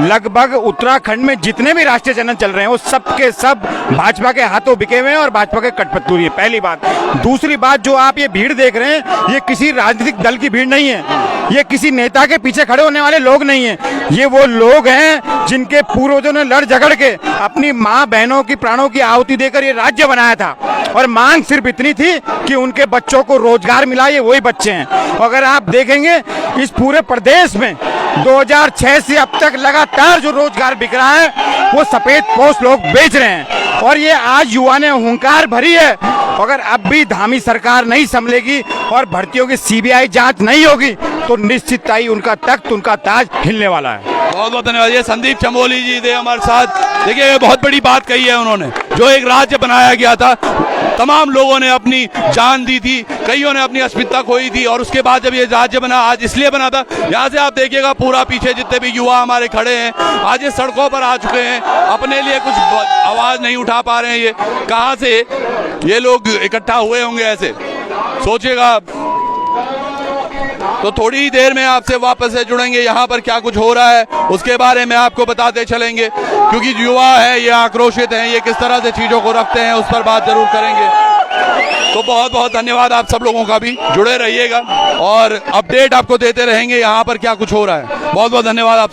लगभग उत्तराखंड में जितने भी राष्ट्रीय चैनल चल रहे हैं वो सब के सब भाजपा के हाथों बिके हुए हैं और भाजपा के कठपुतली है, पहली बात। दूसरी बात, जो आप ये भीड़ देख रहे हैं ये किसी राजनीतिक दल की भीड़ नहीं है, ये किसी नेता के पीछे खड़े होने वाले लोग नहीं हैं। ये वो लोग हैं जिनके पूर्वजों ने लड़ झगड़ के अपनी माँ बहनों की प्राणों की आहुति देकर ये राज्य बनाया था। और मांग सिर्फ इतनी थी कि उनके बच्चों को रोजगार मिला, ये वही बच्चे हैं। अगर आप देखेंगे इस पूरे प्रदेश में 2006 से अब तक लगातार जो रोजगार बिक रहा है वो सफेद पोश लोग बेच रहे हैं। और ये आज युवा ने हुंकार भरी है। अगर अब भी धामी सरकार नहीं संभलेगी और भर्तियों की सीबीआई जांच नहीं होगी तो निश्चित ही उनका तख्त, उनका ताज हिलने वाला है। बहुत बहुत धन्यवाद। ये संदीप चमोली जी थे हमारे साथ। देखिए बहुत बड़ी बात कही है उन्होंने। जो एक राज्य बनाया गया था, तमाम लोगों ने अपनी जान दी थी, कईयों ने अपनी अस्मिता खोई थी, और उसके बाद जब ये राज्य बना, आज इसलिए बना था। यहाँ से आप देखिएगा पूरा पीछे जितने भी युवा हमारे खड़े हैं आज ये सड़कों पर आ चुके हैं, अपने लिए कुछ आवाज नहीं उठा पा रहे हैं। ये कहाँ से ये लोग इकट्ठा हुए होंगे ऐसे सोचिएगा। तो थोड़ी ही देर में आपसे वापस से जुड़ेंगे, यहाँ पर क्या कुछ हो रहा है उसके बारे में आपको बताते चलेंगे, क्योंकि युवा है ये आक्रोशित हैं, ये किस तरह से चीज़ों को रखते हैं उस पर बात जरूर करेंगे। तो बहुत बहुत धन्यवाद आप सब लोगों का भी, जुड़े रहिएगा और अपडेट आपको देते रहेंगे यहाँ पर क्या कुछ हो रहा है। बहुत बहुत धन्यवाद आप सब।